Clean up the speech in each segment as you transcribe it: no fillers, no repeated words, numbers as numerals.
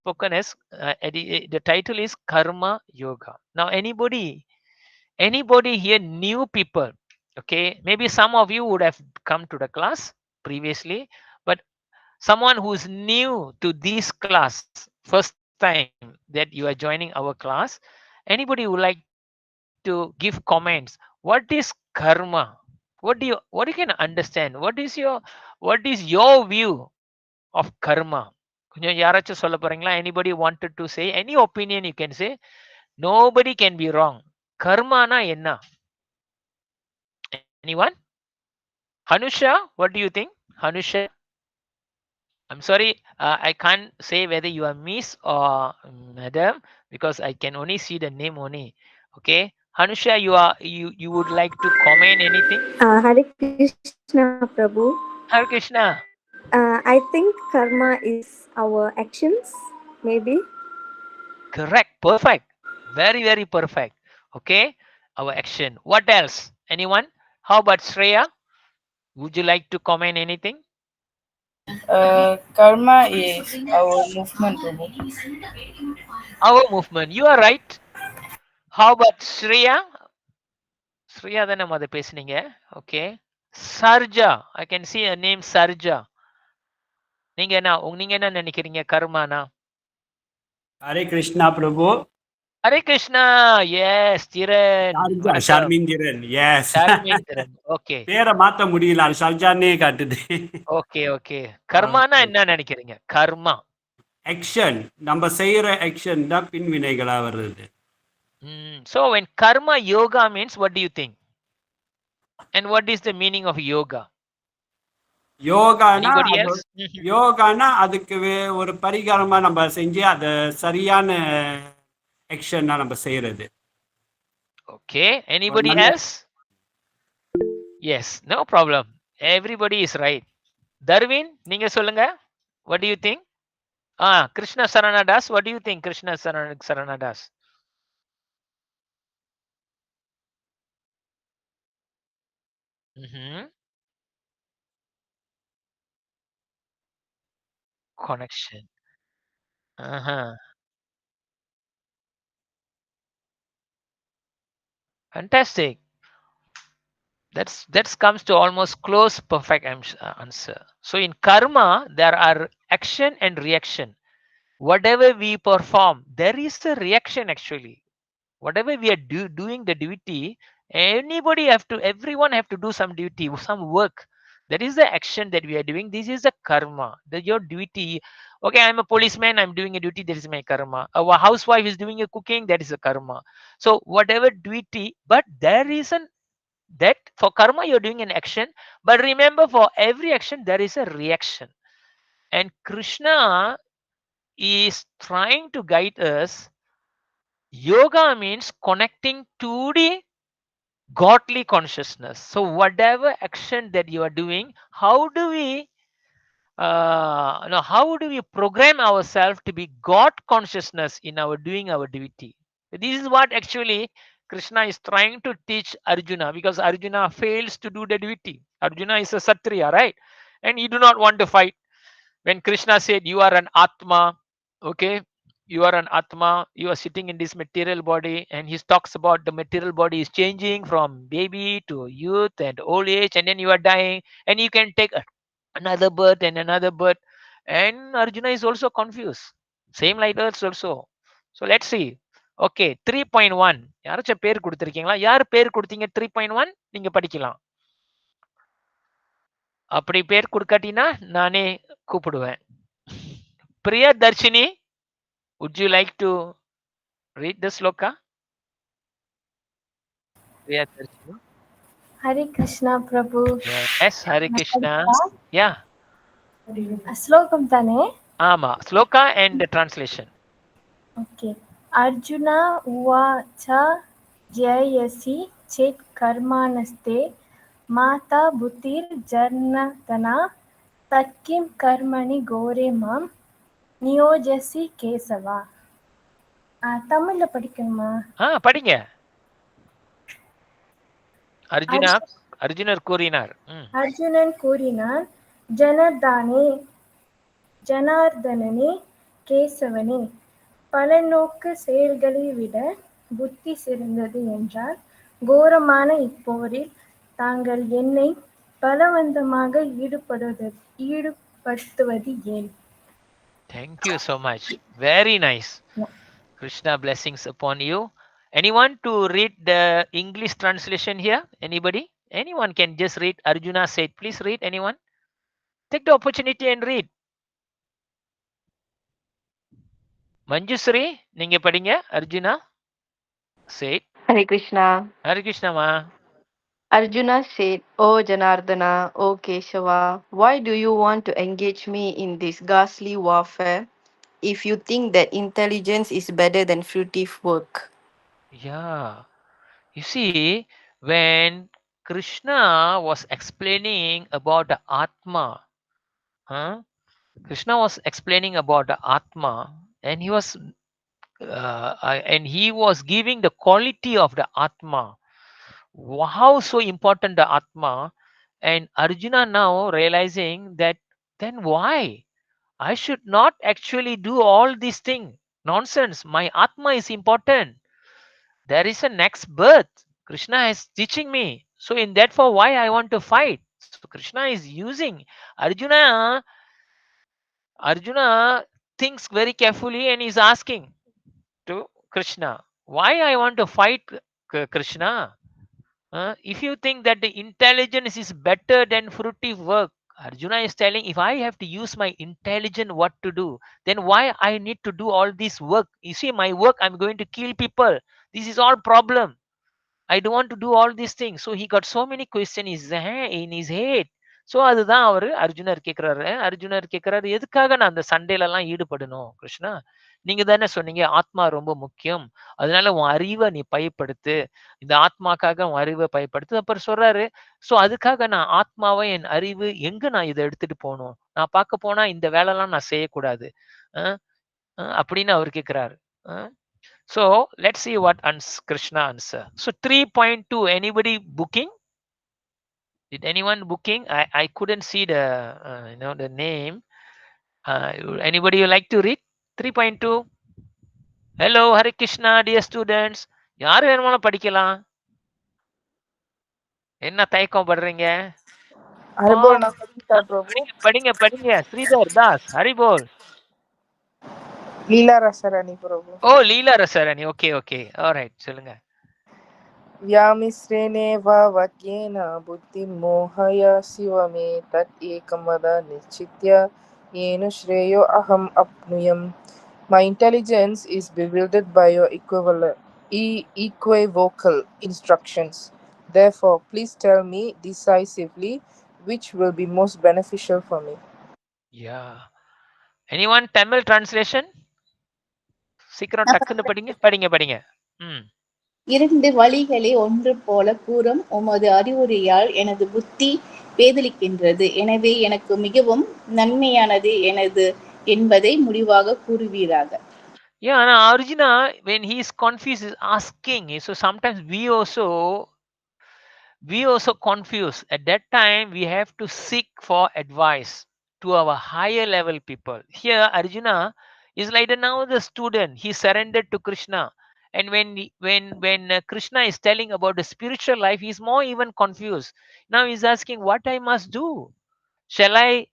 spoken as the title is Karma Yoga. Now, anybody here, new people, okay, maybe some of you would have come to the class previously, but someone who's new to this class, first time that you are joining our class, anybody would like to give comments? What is karma? What you can understand? What is your view of karma? கொஞ்சம் யாராச்சும் சொல்ல போறீங்களா? Anybody wanted to say any opinion? You can say. Nobody can be wrong. Karma na enna? Anyone? Hanusha, what do you think? Hanusha, I'm sorry, I can't say whether you are Miss or Madam because I can only see the name only. Okay, Hanusha, you would like to comment anything? Hare Krishna, Prabhu. Hare Krishna. I think karma is our actions, maybe. Correct. Perfect. Very, very perfect. Okay. Our action. What else? Anyone? How about Shreya? Would you like to comment anything? Karma is our movement, Prabhu. Our movement. You are right. How about Shreya? Shreya தானே மொத பேசுனீங்க. Okay. Sarja. I can see a name Sarja. நீங்க என்ன நினைக்கிறீங்க கர்மானா? Hare Krishna, Prabhu. Hare Krishna. Yes, Thiran. Sharmindiran, yes. Sharmindiran. Okay. பேரை மாத்த முடியல, அது சர்ஜானே காட்டுது. Okay, okay. கர்மானா என்ன நினைக்கிறீங்க? கர்மா. ஆக்ஷன், நம்ம செய்யற ஆக்ஷன் தான் பின்வினைகளா வருது. So when karma yoga means, what do you think? And what is the meaning of yoga? யோகானா அதுக்கு ஒரு பரிகாரமா நம்ம செஞ்சு அதை சரியான ஆக்ஷனா நம்ம செய்யறது. Okay, anybody else? Yes, no problem. Everybody is right. Darwin, நீங்க சொல்லுங்க. What do you think? Krishna Saranadas, what do you think? Krishna Saranadas. Connection. Fantastic. That comes to almost close perfect answer. So in karma, there are action and reaction. Whatever we perform, there is a reaction actually. Whatever we are doing the duty, everyone have to do some duty, some work. That is the action that we are doing. This is the karma. Your duty. Okay, I'm a policeman, I'm doing a duty, that is my karma. A housewife is doing a cooking, that is a karma. So whatever duty, but there is that for karma you're doing an action, but remember, for every action there is a reaction. And Krishna is trying to guide us. Yoga means connecting to the godly consciousness. So whatever action that you are doing, how do we program ourselves to be God consciousness in our doing our duty? This is what actually Krishna is trying to teach Arjuna, because Arjuna fails to do the duty. Arjuna is a Satriya, right? And he do not want to fight. When Krishna said, you are an Atma, okay, you are an Atma, you are sitting in this material body, and he talks about the material body is changing from baby to youth and old age, and then you are dying, and you can take another birth and another birth. And Arjuna is also confused. Same like us also. So let's see. Okay, 3.1. யாராச்சும் பேர் கொடுத்திருக்கீங்களா? யார் பேர் கொடுத்தீங்க? 3.1 நீங்க படிக்கலாம். அப்படி பேர் கொடுக்காட்டினா நானே கூப்பிடுவேன். Priya Darshini, would you like to read the sloka? Priya Darshini. Hare Krishna, Prabhu. Yes, Hare Krishna. Yeah. Slokam thane? Ama, sloka and the translation. Okay. Arjuna uvacha jayasi chet karmanaste mata butir jarnatana tatkim karmani gore mam niyojasi kesava. தமிழ்ல படிக்கணுமா? படிங்க. அர்ஜுனர் கூறினார். அர்ஜுனன் கூறினார், ஜனார்தனனே கேசவனே, பல நோக்கு செயல்களை விட புத்தி சிறந்தது என்றால், கோரமான இப்போரில் தாங்கள் என்னை பலவந்தமாக ஈடுபடுத்துவது ஏன்? Thank you so much. Very nice. Krishna blessings upon you. Anyone to read the English translation here? Anybody? Anyone can just read. Arjuna said, please read. Anyone? Take the opportunity and read. Manjusri, ninge padinga. Arjuna said. Hare Krishna. Hare Krishna ma. Arjuna said, O Janardana, O Keshava, why do you want to engage me in this ghastly warfare if you think that intelligence is better than fruitive work? Yeah. You see, when Krishna was explaining about the Atma, huh? Krishna was explaining about the Atma, and he was giving the quality of the Atma. How so important the Atma, and Arjuna now realizing that then why I should not actually do all these things. Nonsense. My Atma is important. There is a next birth. Krishna is teaching me. So in that, for why I want to fight. So Krishna is using Arjuna. Arjuna thinks very carefully and is asking to Krishna, why I want to fight Krishna? If you think that the intelligence is better than fruitive work, Arjuna is telling, if I have to use my intelligence what to do, then why I need to do all this work? You see, my work, I'm going to kill people. This is all problem. I don't want to do all these things. So he got so many questions in his head. So அதுதான் அவரு அர்ஜுனர் கேட்கிறாரு. அர்ஜுனர் கேட்கிறாரு, எதுக்காக நான் அந்த சண்டையில எல்லாம் ஈடுபடணும் கிருஷ்ணா? நீங்க தானே சொன்னீங்க ஆத்மா ரொம்ப முக்கியம், அதனால உன் அறிவை நீ பயப்படுத்து, இந்த ஆத்மாக்காக உன் அறிவை பயப்படுத்து. அப்புறம் சொல்றாரு, ஸோ அதுக்காக நான் ஆத்மாவை என் அறிவு எங்க நான் இதை எடுத்துட்டு போகணும்? நான் பார்க்க போனா இந்த வேலைலாம் நான் செய்யக்கூடாது அப்படின்னு அவர் கேட்கிறாரு. So let's see what Krishna answer. So 3.2, anybody booking? Did anyone booking? I couldn't see the the name. Anybody you like to read? 3.2. Hello, Hare Krishna, dear students. யார் வேணுமாலும் படிக்கலாம். என்ன தயக்கம் படுறீங்க? ஹரிபோல் நான் படிக்கிட்டா பிரபு? படிங்க படிங்க. ஸ்ரீதர் தாஸ், ஹரிபோல். லீலா ரசரணி பிரபு. ஓ, லீலா ரசரணி. ஓகே ஓகே, ஆல்ரைட், சொல்லுங்க. व्यामिश्रेणेव वाक्येन बुद्धिं मोहय शिव मे तत् एकमद निश्चित्य येन श्रेयो अहम् अप्नुयम्. My intelligence is bewildered by your equivocal instructions. Therefore, please tell me decisively which will be most beneficial for me. Yeah. Anyone Tamil translation? சீக்கிரம் டக்குன்னு படிங்க படிங்க படிங்க. இரண்டு வழிகளை ஒன்று போல கூறும் உமது அறிவுரையால் எனது புத்தி பேதலிக்கின்றது. எனவே எனக்கு மிகவும் நன்மையானது எனது என்பதை முடிவாக கூறுவீராக. Yeah, Arjuna, when he is confused, is asking. So sometimes we also confuse. At that time, we have to seek for advice to our higher level people. Here, Arjuna is like now the student. He surrendered to Krishna. And when Krishna is telling about the spiritual life, he's more even confused. Now he's asking, what I must do? Shall I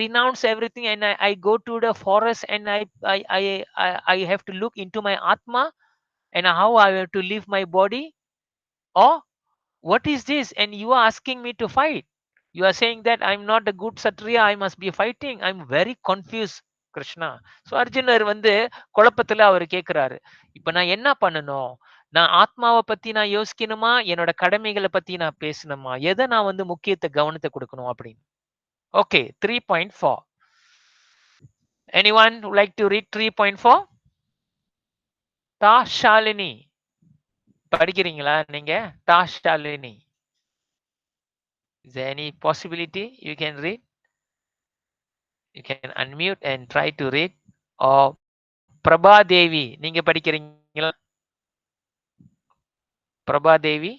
renounce everything and I go to the forest and I have to look into my Atma and how I have to leave my body? Or what is this? And you are asking me to fight. You are saying that I'm not a good Satriya, I must be fighting. I'm very confused, Krishna. So அர்ஜுனர் குழப்பத்துல அவர் கேட்கிறாரு, இப்ப நான் என்ன பண்ணணும்? நான் ஆத்மாவை பத்தி நான் யோசிக்கணுமா, என்னோட கடமைகளை பத்தி நான் பேசணுமா, எதை நான் முக்கியத்தை கவனத்தை கொடுக்கணும் அப்படின்னு. Okay, 3.4. Anyone would like to read 3.4? Tashalini. படிக்கிறீங்களா நீங்க? Tashalini. Is there any possibility you can read? You can unmute and try to read. Or Prabha Devi, நீங்க படிக்கிறீங்களா? Prabha Devi.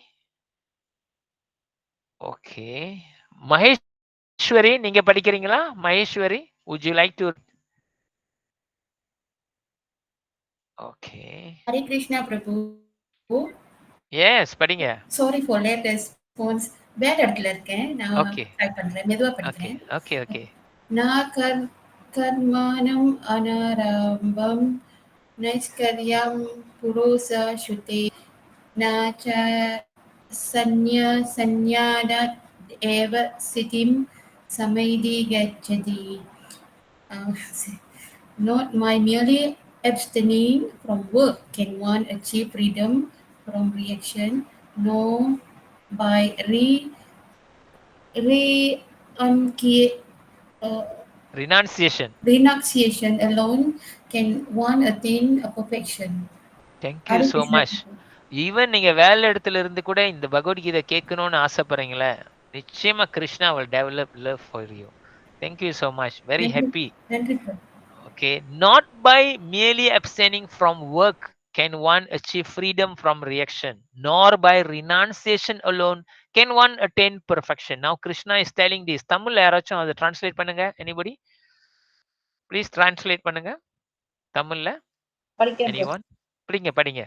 Okay. Maheshwari, நீங்க படிக்கிறீங்களா? Maheshwari, would you like to? Okay. Hare Krishna Prabhu. Yes, படிங்க. Sorry for late response. வேற இடத்துல இருக்கேன். நான் Okay. Try பண்றேன். மெதுவா Okay. படிக்கிறேன். Okay. Okay. நான் கர்மானம் அனாரம்பம் நைஷ்கர்யம் புரோச ஸ்ருதே நாச்ச சந்நியாதாத் ஏவ சிதிம் சமைதி கச்சதி. Not my merely abstaining from work can one achieve freedom from reaction, nor by uh, Renunciation. alone can one attain a perfection. Thank you Hare so Krishna. much. Even நீங்க வேலை இடத்துல இருந்து கூட இந்த பகவத்கீதை கேட்கணும்னு ஆசைப்படுறீங்களே, நிச்சயமா Krishna will develop love for you. Thank you so much. Very happy. நன்றி பிரபு. Okay. Not by merely abstaining from work can one achieve freedom from reaction, nor by renunciation alone can one attain perfection. Now Krishna is telling this. தமிழ்ல யாராச்சும் அதை translate பண்ணுங்க. Anybody? Please translate பண்ணுங்க. தமிழ்ல. படிக்கிறேன். Anyone? படிங்க.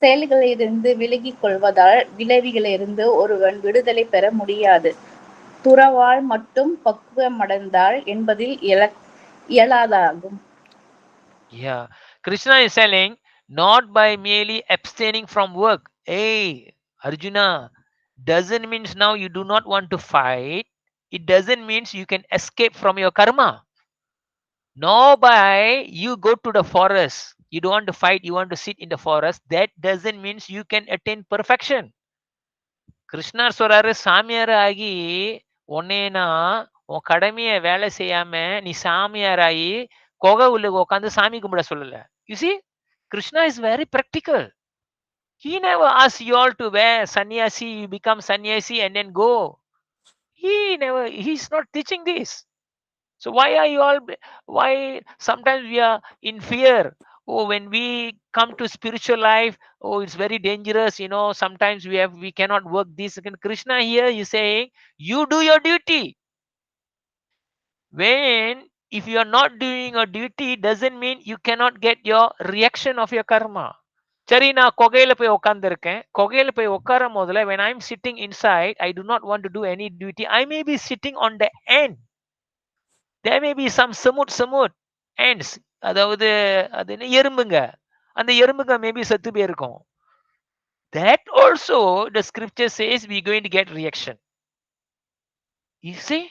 செயல்களிலிருந்து விலகிக் கொள்வதால் விளைவிலிருந்து ஒருவன் விடுதலை பெற முடியாது. துறவால் மட்டும் பக்குவமடைந்தால் என்பதில் இயலாதாகும். Yeah. Krishna is telling, not by merely abstaining from work. Hey, Arjuna, doesn't means now you do not want to fight. It doesn't means you can escape from your karma. Nor by you go to the forest. You don't want to fight, you want to sit in the forest. That doesn't means you can attain perfection. Krishna சொல்றாரு, சாமியார் ஆகி உன்னைனா உன் கடமையை வேலை செய்யாம நீ சாமியாராகி கொகை உள்ள உட்காந்து சாமி கும்பிட சொல்லல. You see, Krishna is very practical. He never asks you all to wear sannyasi, you become sannyasi and then go. He's not teaching this. So why are you all, why sometimes we are in fear? Oh, when we come to spiritual life, oh, it's very dangerous, sometimes we cannot work this. Again, Krishna here is saying, you do your duty. When if you are not doing your duty, doesn't mean you cannot get your reaction of your karma. சரி, நான் கொகையில போய் உட்கார்ந்துருக்கேன். கொகையில போய் உட்காரும் போதுல when I'm sitting inside, I do not want to do any duty. I may be sitting on the end. There may be some samut ants. அதாவது அது என்ன எறும்புங்க. அந்த எறும்புங்க மேபி செத்து போயிருக்கும். That also the scripture says we're going to get reaction. You see,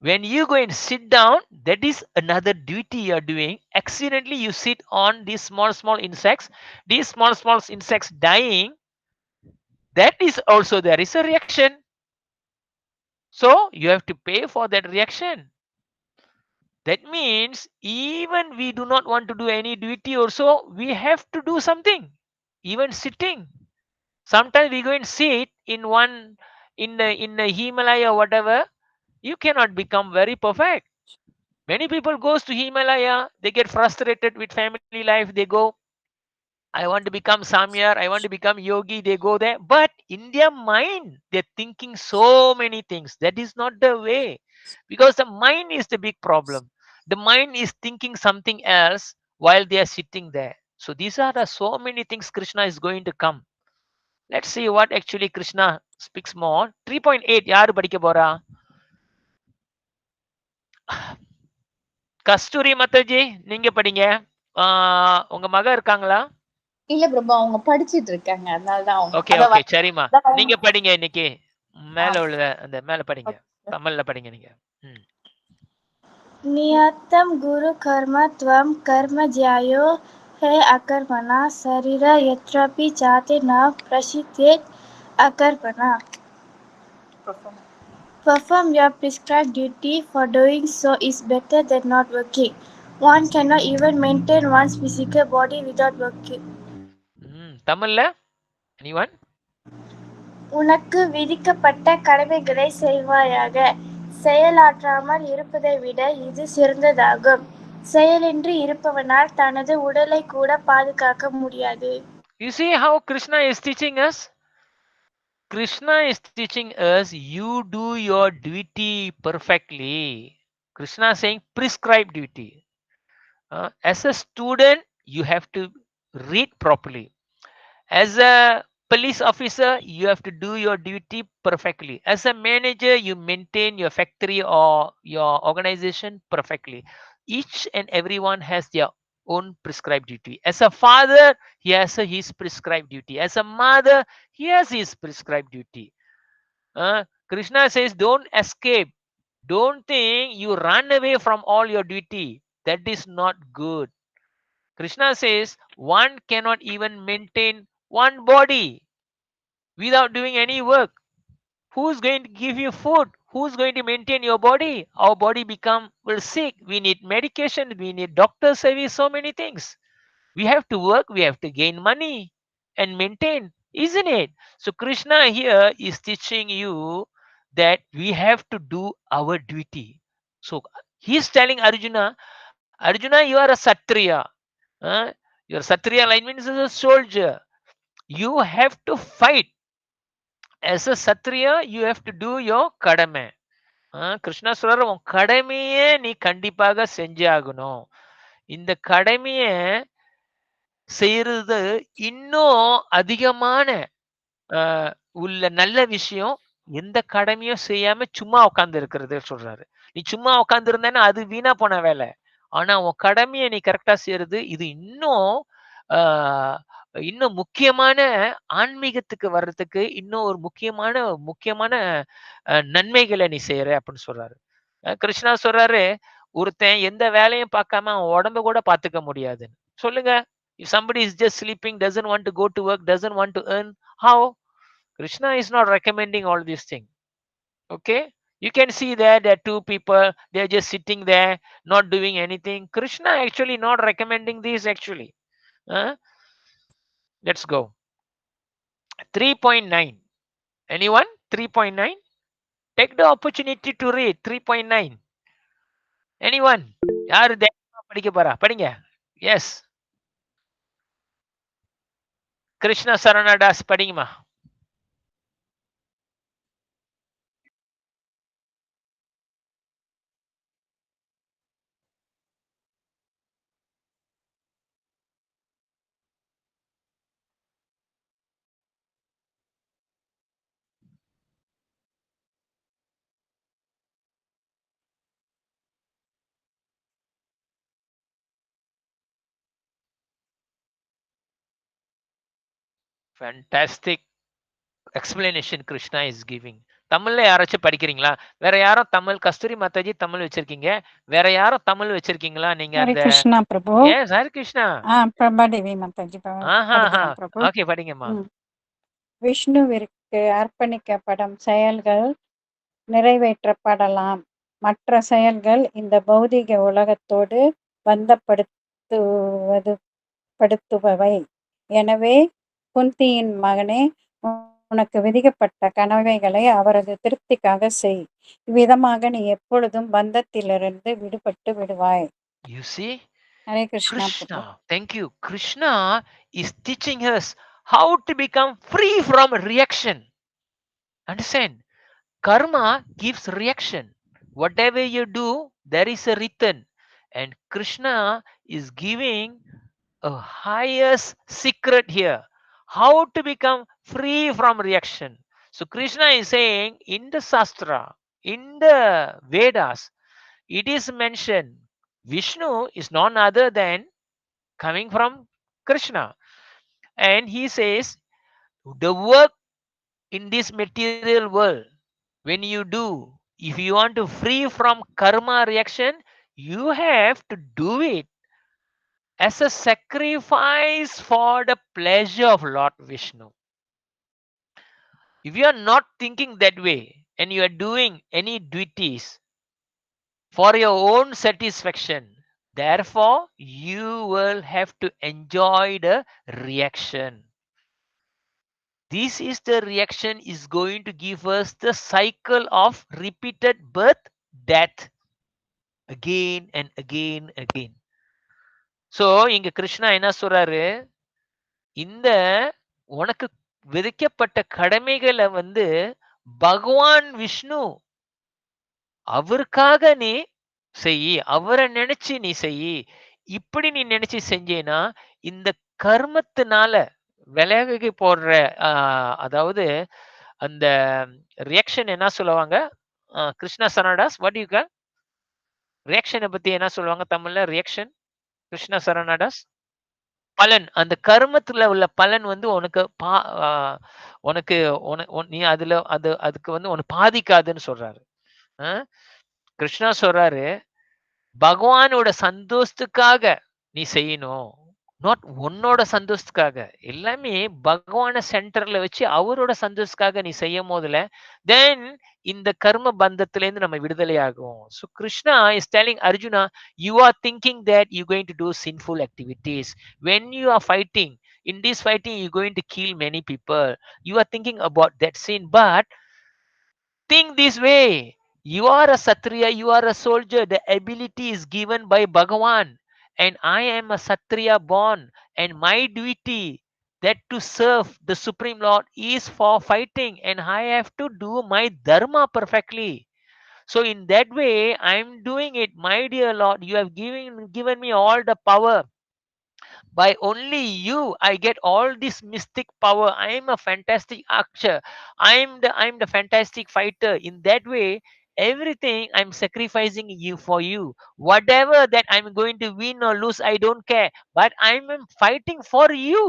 when you go and sit down, that is another duty you're doing. Accidentally you sit on these small insects. These small insects dying, that is also there is a reaction. So you have to pay for that reaction. That means even we do not want to do any duty also, we have to do something. Even sitting, sometimes we go and sit in the Himalaya or whatever, you cannot become very perfect. Many people goes to Himalaya, they get frustrated with family life, they go, I want to become Samyar, I want to become yogi, they go there. But in their mind, they're thinking so many things. That is not the way. Because the mind is the big problem. The mind is thinking something else while they are sitting there. So these are the so many things Krishna is going to come. Let's see what actually Krishna speaks more. 3.8 யாரு படிக்க போறா? கஸ்தூரி மத்தஜி, நீங்க படிங்க. உங்க மக இருக்காங்களா? இல்ல பிரபு, அவங்க படிச்சிட்டு இருக்காங்க, அதனாலதான் ஓகே சரிம்மா, நீங்க படிங்க. இன்னைக்கு மேல உள்ள அந்த மேல படிங்க, தமிழ்ல படிங்க நீங்க. நியத்தம் குரு கர்ம த்வம் கர்ம ஜ்யாயோ ஹே அகர்மணா சரீர யத்ரபி ஜாதே ந பிரசித்தேத் அகர்மணா. Perform your prescribed duty, for doing so is better than not working. One cannot even maintain one's physical body without working. தமிழ்ல anyone? உனக்கு விதிக்கப்பட்ட கடமைகளை செய்வாயாக. செயலாற்றாமல் இருப்பதை விட இது சிறந்ததாகும். செயலின்றி இருப்பவனால் தனது உடலை கூட பாதுகாக்க முடியாது. You see how Krishna is teaching us? Krishna is teaching us, you do your duty perfectly. Krishna is saying prescribed duty. As a student, you have to read properly. As a police officer, you have to do your duty perfectly. As a manager, you maintain your factory or your organization perfectly. Each and everyone has their own prescribed duty. As a father, he has his prescribed duty. As a mother, he has his prescribed duty. Krishna says, don't escape. Don't think you run away from all your duty. That is not good. Krishna says, one cannot even maintain one body without doing any work. Who's going to give you food? Who's going to maintain your body? Our body will sick. We need medication. We need doctor service. So many things. We have to work. We have to gain money and maintain, isn't it? So Krishna here is teaching you that we have to do our duty. So he's telling Arjuna, Arjuna, you are a Satriya. Your Satriya line means as a soldier. You have to fight. As a Satriya, you have to do your கடமை. கிருஷ்ணா சொல்ற உன் கடமையே நீ கண்டிப்பாக செஞ்சே ஆகணும். இந்த கடமைய செய்யறது இன்னும் அதிகமான உள்ள நல்ல விஷயம் எந்த கடமையும் செய்யாம சும்மா உட்கார்ந்து இருக்கிறது சொல்றாரு. நீ சும்மா உட்கார்ந்து இருந்தேன்னா அது வீணா போன வேலை. ஆனா உன் கடமையை நீ கரெக்டா செய்யறது இது இன்னும் முக்கியமான ஆன்மீகத்துக்கு வர்றதுக்கு இன்னும் ஒரு முக்கியமான நன்மைகளை நீ செய்யற அப்படின்னு சொல்றாரு. கிருஷ்ணா சொல்றாரு, ஒருத்தன் எந்த வேலையும் பார்க்காம அவன் உடம்ப கூட பாத்துக்க முடியாதுன்னு. சொல்லுங்க, if somebody is just sleeping, doesn't want to go to work, doesn't want to earn, how? Krishna is not recommending all these things. Okay, you can see there are two people, they are just sitting there not doing anything. Krishna actually not recommending these actually. Let's go. 3.9. Anyone? 3.9. Take the opportunity to read 3.9. Anyone? யாரு படிக்க போறா? படிங்க. Yes. Krishna சரணதாஸ் படிங்கம்மா. Fantastic explanation Krishna is giving. தமிழ்ல யாராச்சும் படிக்கிறீங்களா? வேற யாரும் தமிழ்? கஸ்தூரி மாதாஜி தமிழ் வச்சிருக்கீங்க. வேற யாரும் தமிழ் வச்சிருக்கீங்களா? நீங்க ஹரே அந்த கிருஷ்ணா பிரபு. எஸ் ஹரே கிருஷ்ணா. பிரபாதேவி மாதாஜி படிக்கிறேன் பிரபு. ஓகே படிங்கம்மா. விஷ்ணுவிற்கு அர்ப்பணிக்கப்படும் செயல்கள் நிறைவேற்றப்படலாம். மற்ற செயல்கள் இந்த பௌதிக உலகத்தோடு பந்தப்படுத்துபவை. எனவே குந்தியின் மகனே, உனக்கு விதிக்கப்பட்ட கடமைகளை அவரது திருப்திக்காக செய். இவ்விதமாக நீ எப்பொழுதும் பந்தத்திலிருந்து விடுபட்டு விடுவாய். You see, Hare Krishna. Krishna, thank you. Krishna is teaching us how to become free from reaction. Understand? Karma gives reaction. Whatever you do, there is a return. And Krishna is giving a highest secret here. How to become free from reaction. So Krishna is saying in the Shastra, in the Vedas, it is mentioned Vishnu is none other than coming from Krishna. And he says the work in this material world, when you do, if you want to free from karma reaction, you have to do it as a sacrifice for the pleasure of Lord Vishnu. If you are not thinking that way and you are doing any duties for your own satisfaction, therefore you will have to enjoy the reaction. This is the reaction is going to give us the cycle of repeated birth, death, again and again. So இங்க கிருஷ்ணா என்ன சொல்றாரு, இந்த உனக்கு விதிக்கப்பட்ட கடமைகளை பகவான் விஷ்ணு அவருக்காக நீ செய், அவரை நினைச்சு நீ செய். இப்படி நீ நினைச்சு செஞ்சேனா இந்த கர்மத்தினால விலகி போடுற அதாவது அந்த ரியாக்ஷன் என்ன சொல்லுவாங்க? கிருஷ்ணா சரணாடாஸ், வாட் யூ கால்? ரியாக்ஷனை பத்தி என்ன சொல்லுவாங்க தமிழ்ல? ரியாக்ஷன் கிருஷ்ணா சரணாடாஸ். பலன். அந்த கர்மத்துல உள்ள பலன் வந்து உனக்கு உனக்கு நீ அதுக்கு வந்து உன்னை பாதிக்காதுன்னு சொல்றாரு. கிருஷ்ணா சொல்றாரு, பகவானோட சந்தோஷத்துக்காக நீ செய்யணும். நாட் உன்னோட சந்தோஷத்துக்காக. எல்லாமே பகவான சென்டர்ல வச்சு அவரோட சந்தோஷத்துக்காக நீ செய்யும் போதுல தென் இந்த கர்ம பந்தத்திலேருந்து நம்ம விடுதலை ஆகும். So Krishna is telling Arjuna, you are thinking that you're going to do sinful activities. When you are fighting, in this fighting you're going to kill many people. You are thinking about that sin, but think this way. You are a Satriya, you are a soldier. The ability is given by Bhagavan. And I am a Satriya born. And my duty that to serve the Supreme Lord is for fighting. And I have to do my dharma perfectly. So in that way, I'm doing it. My dear Lord, you have given me all the power. By only you I get all this mystic power. I am a fantastic actor. I'm the fantastic fighter. In that way, everything I'm sacrificing you for you. Whatever that I'm going to win or lose, I don't care, but I'm fighting for you.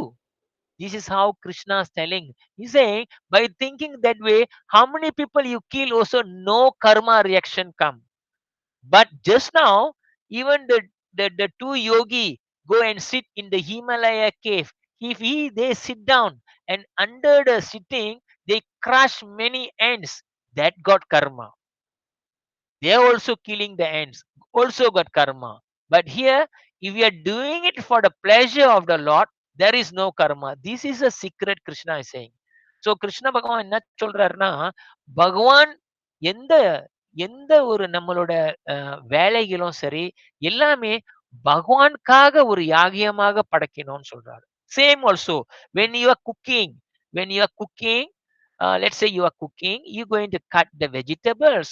This is how Krishna is telling. He's saying, by thinking that way, how many people you kill also no karma reaction come. But just now, even the two yogi go and sit in the Himalaya cave. If they sit down and under the sitting, they crush many ants. That got karma. They are also killing the ants. Also got karma. But here, if you are doing it for the pleasure of the Lord, there is no karma. This is a secret Krishna is saying. So Krishna பகவான் என்ன சொல்றாருன்னா, பகவான் எந்த எந்த ஒரு நம்மளோட வேலைகளும் சரி எல்லாமே பகவானுக்காக ஒரு யாகியமாக படைக்கணும்னு சொல்றாரு. Same also when you are cooking, let's say you are cooking, you going to cut the vegetables.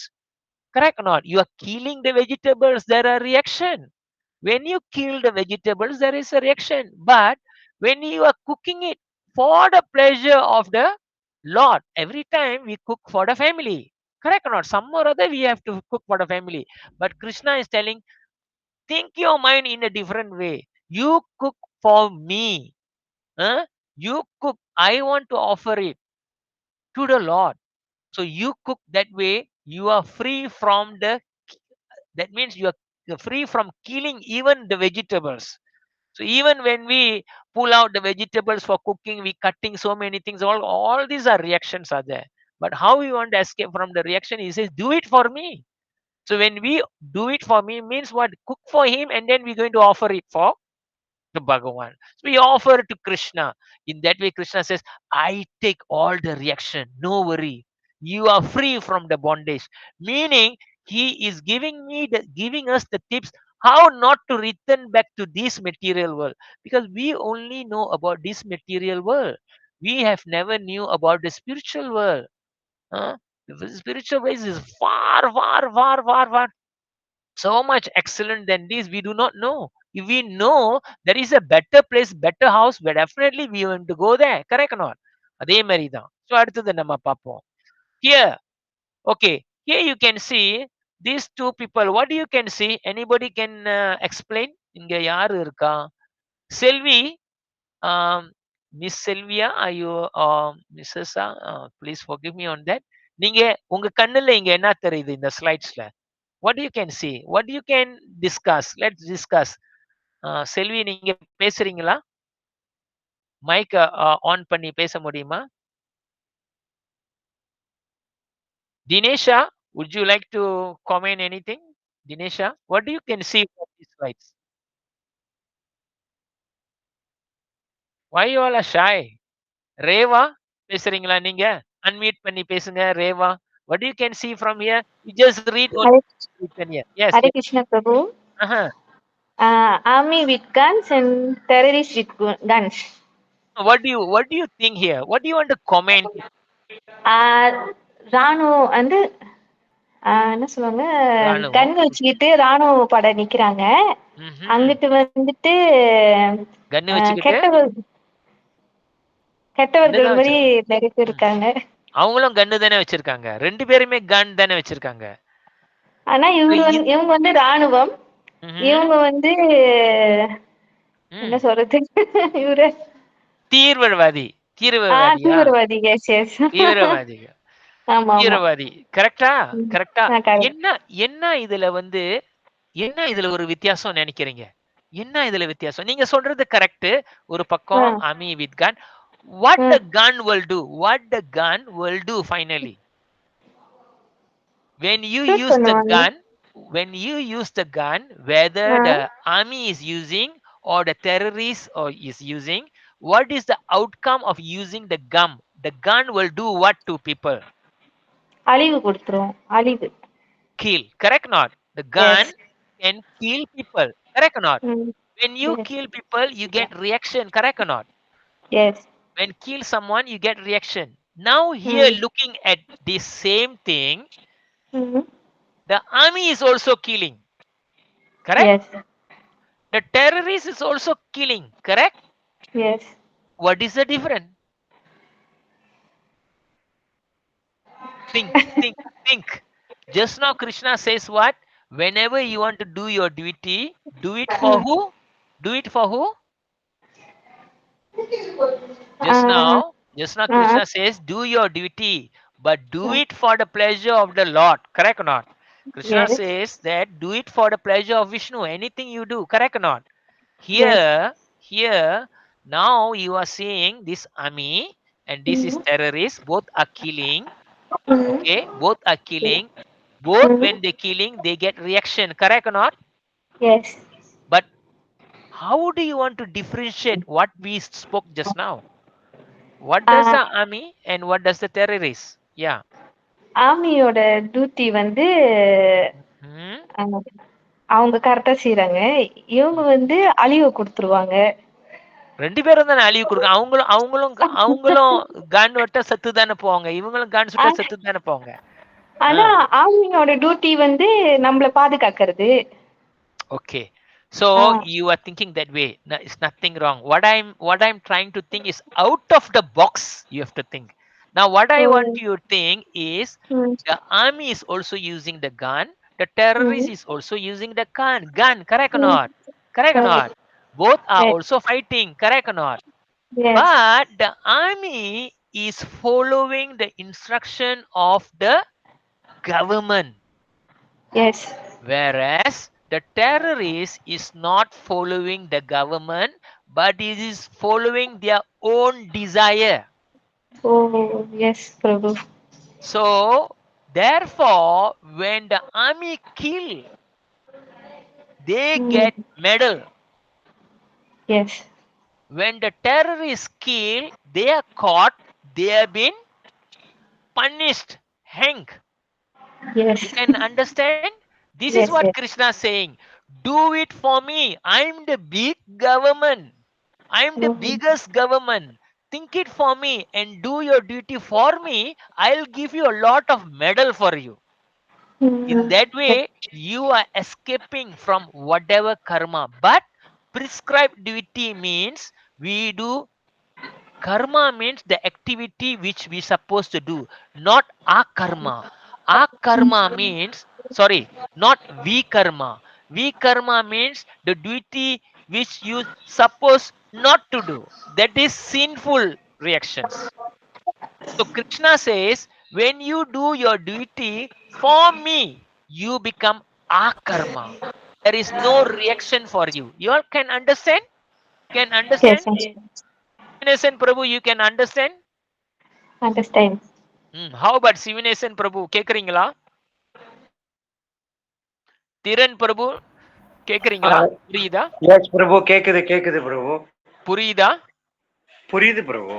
Correct or not? You are killing the vegetables, there are reaction. When you kill the vegetables, there is a reaction. But when you are cooking it for the pleasure of the Lord, every time we cook for the family. Correct or not? Some or other we have to cook for the family. But Krishna is telling, think your mind in a different way. You cook for me. You cook. I want to offer it to the Lord. So you cook that way. You are free from that means you are free from killing even the vegetables. So even when we pull out the vegetables for cooking, we cutting so many things, all these are reactions are there. But how we want to escape from the reaction? He says, do it for me. So when we do it for me means what? Cook for him and then we're going to offer it for the Bhagavan. So we offer to Krishna. In that way, Krishna says, I take all the reaction. No worry. You are free from the bondage. Meaning, he is giving us the tips how not to return back to this material world. Because we only know about this material world. We have never knew about the spiritual world. The spiritual world is far, far, far, far, far so much excellent than this. We do not know. If we know there is a better place, better house, but definitely we want to go there. Correct or not? அதே மாதிரி தான். So அடுத்தது நம்ம பார்ப்போம். Here, okay, here you can see these two people. What you can see? Anybody can explain? இங்க யாரு இருக்கா? Selvi, Miss Selvia, are you Mrs. Please forgive me on that. நீங்க உங்க கண்ணுல இங்க என்ன தெரியுது இந்த ஸ்லைட்ஸ்ல? What you can see? What you can discuss? Let's discuss. செல்வி நீங்க பேசுறீங்களா? மைக் ஆன் பண்ணி பேச முடியுமா? Dinesha, would you like to comment anything? Dinesha, what do you can see from these slides? Why you all are shy? Reva, பேசுறீங்களா நீங்க? Unmute பண்ணி பேசுங்க Reva. What you can see from here? You just read only. Yes. Hare Krishna Prabhu. Army with guns and terrorists with guns. What do you think here? What do you want to comment? ராணுவ வந்து என்ன சொல்லுவாங்க, கன் வச்சுக்கிட்டு ராணுவ படை நிக்கிறாங்க. அங்கிட்டு வந்துட்டு கன்னு வச்சுக்கிட்டு கெட்டவர்கள் கன்னு மாதிரி தான் நிறைய பேர் இருக்காங்க. அவங்களும் கன்னு தானே வச்சிருக்காங்க. 2 பேருமே கன் தானே வச்சிருக்காங்க. ஆனா இவங்க வந்து ராணுவம், இவங்க வந்து என்ன சொல்றது இவரு தீவிரவாதி. தீவிரவாதியா? தீவிரவாதி. Yes yes. தீவிரவாதி. ஆமா ஆமா. தீவிரவாதி. கரெக்ட்டா? கரெக்ட்டா? correct. என்ன இதுல வந்து என்ன இதுல ஒரு வித்தியாசம் நினைக்கிறீங்க? என்ன இதுல வித்தியாசம்? நீங்க சொல்றது கரெக்ட். ஒரு பக்கம் army with gun. What the gun will do? What the gun will do finally? When you use the gun, whether the army is using or the terrorist or is using, what is the outcome of using the gun? The gun will do what to people? அழிவு கொடுத்துரும். அழிவு. Kill. Correct or not? The gun can kill people. Correct or not? When you kill people, you get reaction. Correct or not? Yes. When kill someone, you get reaction. Now here looking at this same thing, the army is also killing. Correct? Yes. The terrorist is also killing. Correct? Yes. What is the difference? Think. Just now Krishna says what? Whenever you want to do your duty, do it for who? Do it for who? Just now Krishna says, do your duty, but do it for the pleasure of the Lord. Correct or not? Krishna says that do it for the pleasure of Vishnu. Anything you do, correct or not? Here, now you are seeing this army and this is terrorists. Both are killing. Okay, both are killing. Both when they killing, they get reaction. Correct or not? Yes. But how do you want to differentiate what we spoke just now? What does the army and what does the terrorist? Yeah. ஆர்மியோட duty வந்து அவங்க கரெக்டா செய்யறாங்க. இவங்க வந்து அழிவு கொடுத்துருவாங்க. 2 பேரும் தானே அழிவு கொடுக்க. அவங்களும் கன் வெட்ட செத்து தானே போவாங்க. இவங்களும் கன் சுட்ட செத்து தானே போவாங்க. ஆனா ஆர்மியோட டியூட்டி வந்து நம்மள பாதுகாக்கிறது. Okay. So you are thinking that way. No, it's nothing wrong. What I'm trying to think is out of the box. You have to think. Now, what I want you to think is the army is also using the gun. The terrorist is also using the gun. Correct or not? Correct or not? Both are also fighting. Correct or not? Yes. But the army is following the instruction of the government. Yes. Whereas the terrorist is not following the government, but it is following their own desire. Oh, yes, Prabhu. So, therefore, when the army kill, they get medal. Yes. When the terrorists kill, they are caught, they have been punished, hanged. Yes. You can understand? This is what Krishna is saying. Do it for me. I'm the big government. I'm the biggest government. Think it for me and do your duty for me. I'll give you a lot of medal for you. In that way, you are escaping from whatever karma. But prescribed duty means we do. Karma means the activity which we supposed to do, not akarma. Akarma means, sorry, not vikarma. Vikarma means the duty which you suppose not to do. That is sinful reactions. So Krishna says, when you do your duty for me, you become akarma. There is no reaction for you. You all can understand? Can understand? Yes. Sivanesan Prabhu, you can understand? Understand. How about Sivanesan Prabhu? கேக்குறீங்களா? திரன் பிரபு கேக்குறீங்களா? புரியுதா? Yes பிரபு, கேக்குது பிரபு. புரியுதா? புரியுது பிரபு.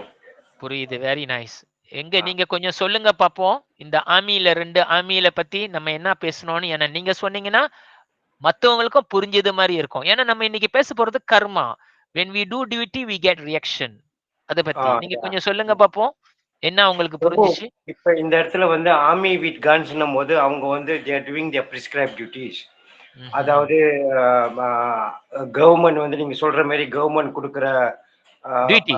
புரியுது. Very nice. எங்க நீங்க கொஞ்சம் சொல்லுங்க பாப்போம். இந்த ஆர்மில 2 ஆர்மில பத்தி நம்ம என்ன பேசணும்னு ஏன்னா நீங்க சொன்னீங்கன்னா மத்தவங்களுக்கும் புரிஞ்சது மாதிரி இருக்கும். ஏன்னா நம்ம இன்னைக்கு பேச போறது கர்மா. When we do duty, we get reaction. அத பத்தி நீங்க கொஞ்சம் சொல்லுங்க பாப்போம். என்ன உங்களுக்கு புரிஞ்சிச்சு? இப்ப இந்த இடத்துல வந்து ஆர்மி வித் கன்ஸ்னும் போது அவங்க வந்து they are doing their prescribed duties. அதாவது கவர்மெண்ட் வந்து நீங்க சொல்ற மாதிரி கவர்மெண்ட் கொடுக்குற டியூட்டி.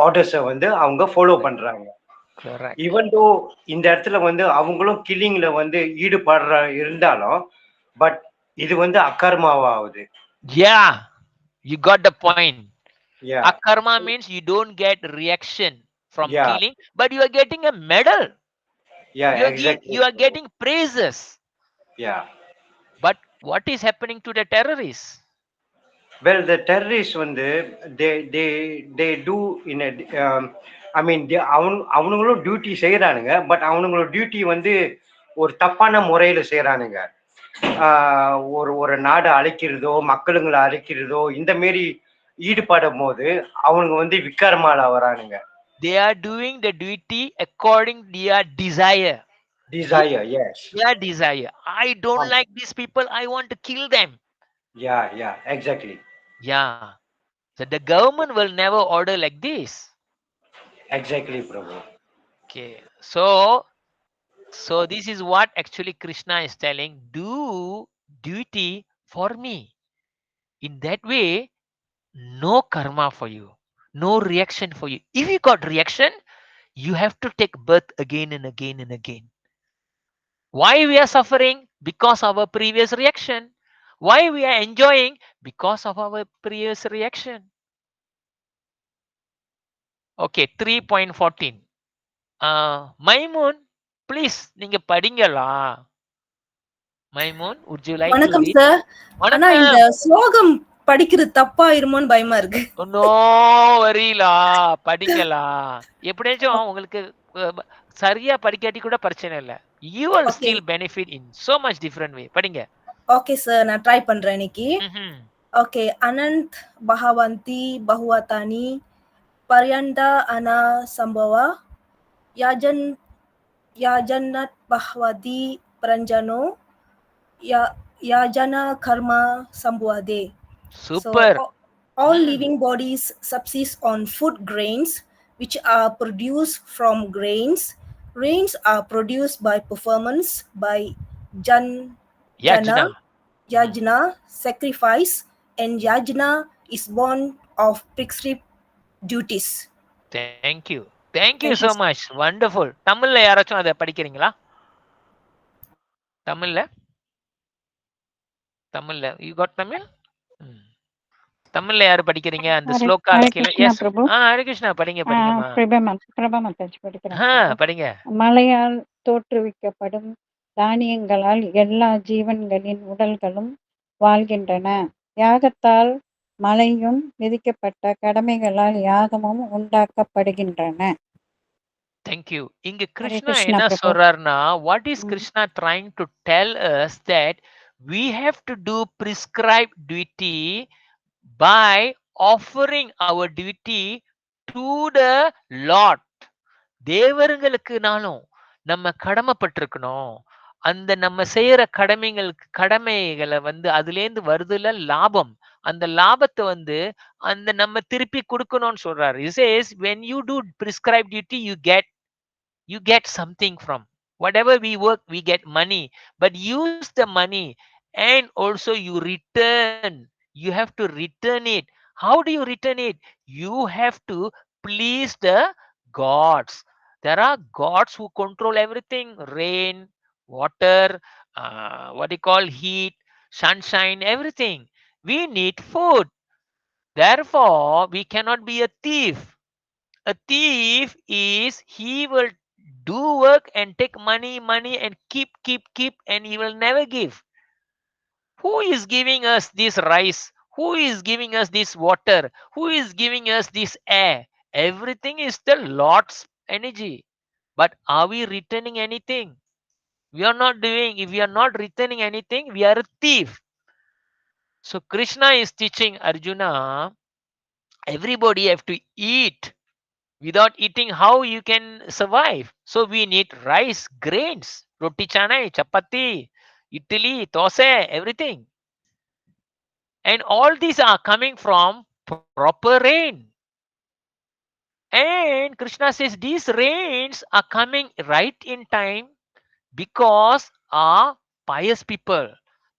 ஆர்டர்ஸை வந்து அவங்க ஃபாலோ பண்றாங்க. Correct. ஈவன் தோ இந்த இடத்துல வந்து அவங்களும் கில்லிங்ல வந்து ஈடுபடுற இருந்தாலும் பட் இது வந்து அக்கர்மாவாகுது. Yeah, you got the point. Yeah. Akarma means you don't get reaction from Yeah. killing, but you are getting a medal. Yeah, You are, exactly. you are getting praises. Yeah. But what is happening to the terrorists? Well, the terrorists வந்து they do in a I mean அவனுங்களும் duty செய்யறானுங்க. But அவனுங்களோட duty வந்து ஒரு தப்பான முறையில செய்யறானுங்க. ஒரு நாடு அழிக்கிறதோ மக்களுங்களை அழிக்கிறதோ இந்த மாரி ஈடுபடும் போது அவனுங்க வந்து விக்ரமால வரானுங்க. They are doing the duty according to their desire. Desire, yes. Their desire. I don't like these people. I want to kill them. Yeah, exactly. Yeah. So the government will never order like this. Exactly, Prabhu. Okay. So this is what actually Krishna is telling. Do duty for me. In that way, no karma for you. No reaction for you. If you got reaction, you have to take birth again and again and again. Why we are suffering? Because of our previous reaction. Why we are enjoying? Because of our previous reaction. Okay, 3.14. Maimun, please, நீங்க படிங்களா? Maimun, would you like வணக்கம் to read? Sir. ஆனா இந்த ஸ்லோகம் படிக்கிறது தப்பாயிருமோன்னு பயமா இருக்கு. No வரிலா, படிங்களா? எப்படியாச்சும் உங்களுக்கு சரியா படிக்காட்டி கூட பிரச்சனை இல்ல. You will still benefit in so much different way. படிங்க. ஓகே சார், நான் ட்ரை பண்றேன் இன்னைக்கு. ஓகே. அனந்த் பகவந்தி பகுவதானி பர்யந்த அனா சம்பவ யாஜன்னத் பஹவதி பரஞ்சனோ yajana karma sambhwade. Super. So, all living bodies subsist on food grains which are produced from grains. Rains are produced by performance by yajna, sacrifice, and yajna is born of prescribed duties. Thank you. Thank you so much. Wonderful. தமிழ்ல யாராச்சும் அதை படிக்கிறீங்களா? தமிழ்ல you got Tamil? தமிழ்ல யாரு படிக்கிறீங்க? அந்த ஸ்லோகா கீழ எஸ். ஹரே கிருஷ்ணா படிங்கம்மா. படிங்க. மழையால் தோற்றுவிக்கப்படும் தானியங்களால் எல்லா ஜீவன்களின் உடல்களும் வாழ்கின்றன. யாகத்தால் மழையும் விதிக்கப்பட்ட கடமைகளால் யாகமும் உண்டாக்கப்படுகின்றன. Thank you. இங்க கிருஷ்ணா என்ன சொல்றாருன்னா, what is Krishna trying to tell us that we have to do prescribed duty by offering our duty to the Lord. தேவர்களுக்குனாலும் நம்ம கடமைப்பட்டிருக்கணும். அந்த நம்ம செய்யற கடமைகளை வந்து அதுலேருந்து வருதுல லாபம், அந்த லாபத்தை வந்து அந்த நம்ம திருப்பி கொடுக்கணும்னு சொல்றாரு. He says when you do prescribed duty you get something from whatever we work, we get money, but use the money and also you return. You have to return it. How do you return it? You have to please the gods. There are gods who control everything: rain, water, what do you call, heat, sunshine, everything. We need food. Therefore we cannot be a thief. A thief is he will do work and take money and keep and he will never give. Who is giving us this rice? Who is giving us this water? Who is giving us this air? Everything is the Lord's energy. But are we returning anything? We are not doing. If we are not returning anything, we are a thief. So Krishna is teaching Arjuna, everybody have to eat. Without eating, how you can survive? So we need rice, grains, roti canai, chapati, idli, dosa, everything. And all these are coming from proper rain. And Krishna says these rains are coming right in time because are pious people.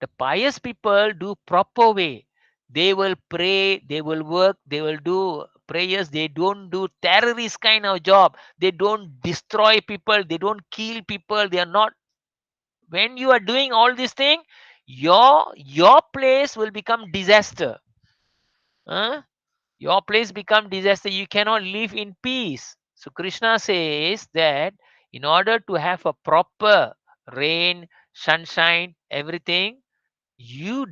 The pious people do proper way. They will pray, they will work, they will do prayers. They don't do terrorist kind of job. They don't destroy people. They don't kill people. They are not. When you are doing all these things, your place will become disaster. Huh? Your place become disaster. You cannot live in peace. So Krishna says that in order to have a proper rain, sunshine, everything, you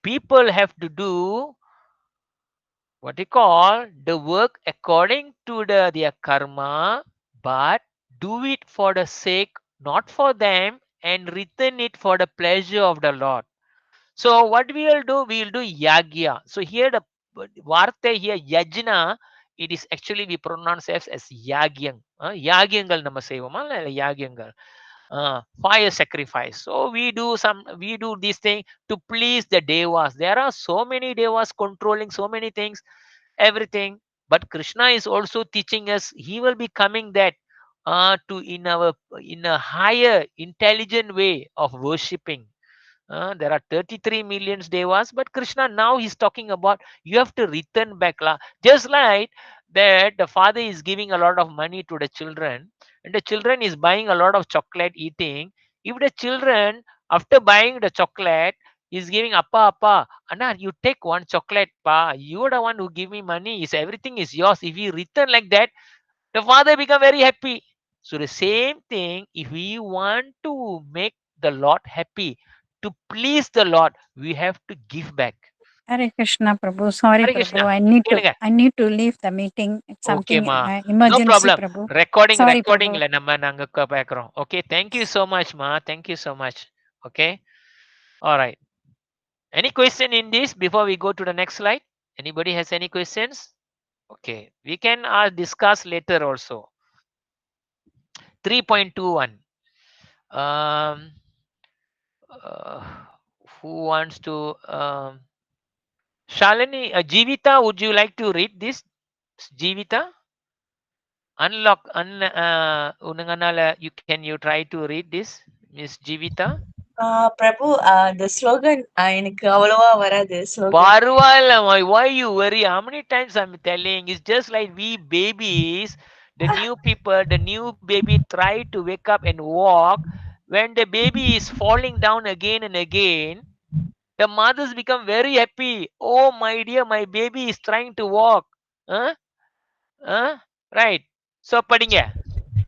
people have to do what you call the work according to their karma, but do it for the sake, not for them, and return it for the pleasure of the Lord. So what we will do, we will do yagya. So here the vartha here yajna, it is actually we pronounce as yagyang. Yagyangal nama sevama yagyangal. Fire sacrifice. So we do this thing to please the devas. There are so many devas controlling so many things, everything. But Krishna is also teaching us. He will be coming that to in a higher intelligent way of worshipping. There are 33 million devas, but Krishna now he's talking about you have to return back. Just like that, the father is giving a lot of money to the children, and the children is buying a lot of chocolate eating. If the children, after buying the chocolate, is giving appa, Anna, you take one chocolate, pa. You are the one who give me money. Is everything is yours. If you return like that, the father become very happy. So the same thing, if we want to make the Lord happy, to please the Lord, we have to give back. Hare Krishna, Prabhu. Sorry, Hare Prabhu. Krishna. I need to leave the meeting. It's Okay, something ma. No emergency, problem. Prabhu. Recording Sorry, la nama nanga paakrom. Okay, thank you so much, ma. Thank you so much. Okay. All right. Any question in this before we go to the next slide? Anybody has any questions? Okay, we can discuss later also. 3.21. Who wants to Shalini, Jivita, would you like to read this? Jivita? Unlock can you try to read this, Miss Jivita? Prabhu the slogan எனக்கு அவ்வளவா வராது slogan. Parvala, why you worry? How many times I'm telling? It's just like we babies, the new people, the new baby try to wake up and walk. When the baby is falling down again and again, the mothers become very happy. Oh my dear, my baby is trying to walk. Right. So padinga.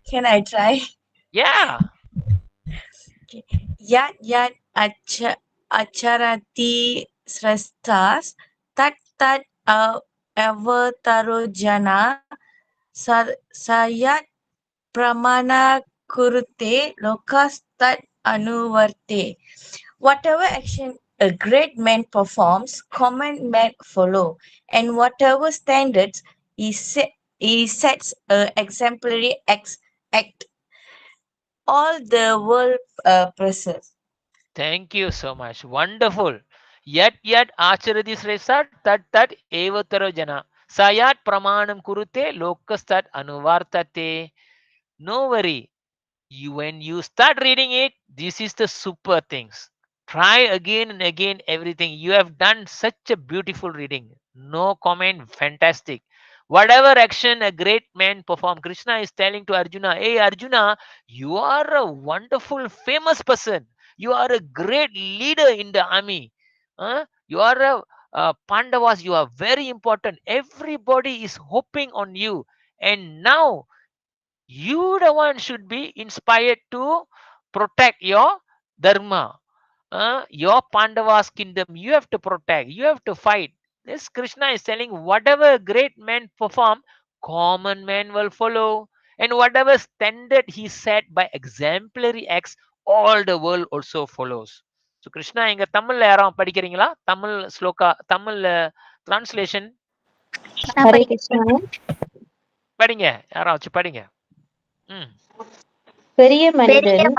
Can I try? Yeah. Yat acharati srastas tat avatarojana sayat pramana kurute lokas tat anuvarte. Whatever action a great man performs, common men follow, and whatever standards he sets an exemplary act, all the world presses. Thank you so much. Wonderful. Yat acharati sresat tat evataro jana. Sayat pramanam kurute lokastat anuvartate. No worry. When you start reading it, this is the super things. Try again and again everything. You have done such a beautiful reading. No comment. Fantastic. Whatever action a great man perform, Krishna is telling to Arjuna, hey Arjuna, you are a wonderful famous person. You are a great leader in the army. You are a Pandavas. You are very important. Everybody is hoping on you. And now you the one should be inspired to protect your dharma. Your Pandavas kingdom, you have to protect, you have to fight. This Krishna is telling whatever great men perform, common men will follow. And whatever standard he set by exemplary acts, all the world also follows. So Krishna இங்க தமிழ்ல யாரும் படிக்கிறீங்களா? Tamil shloka, Tamil translation Hare Krishna. படிங்க, யாராச்சும் படிங்க. பெரிய மனிதன்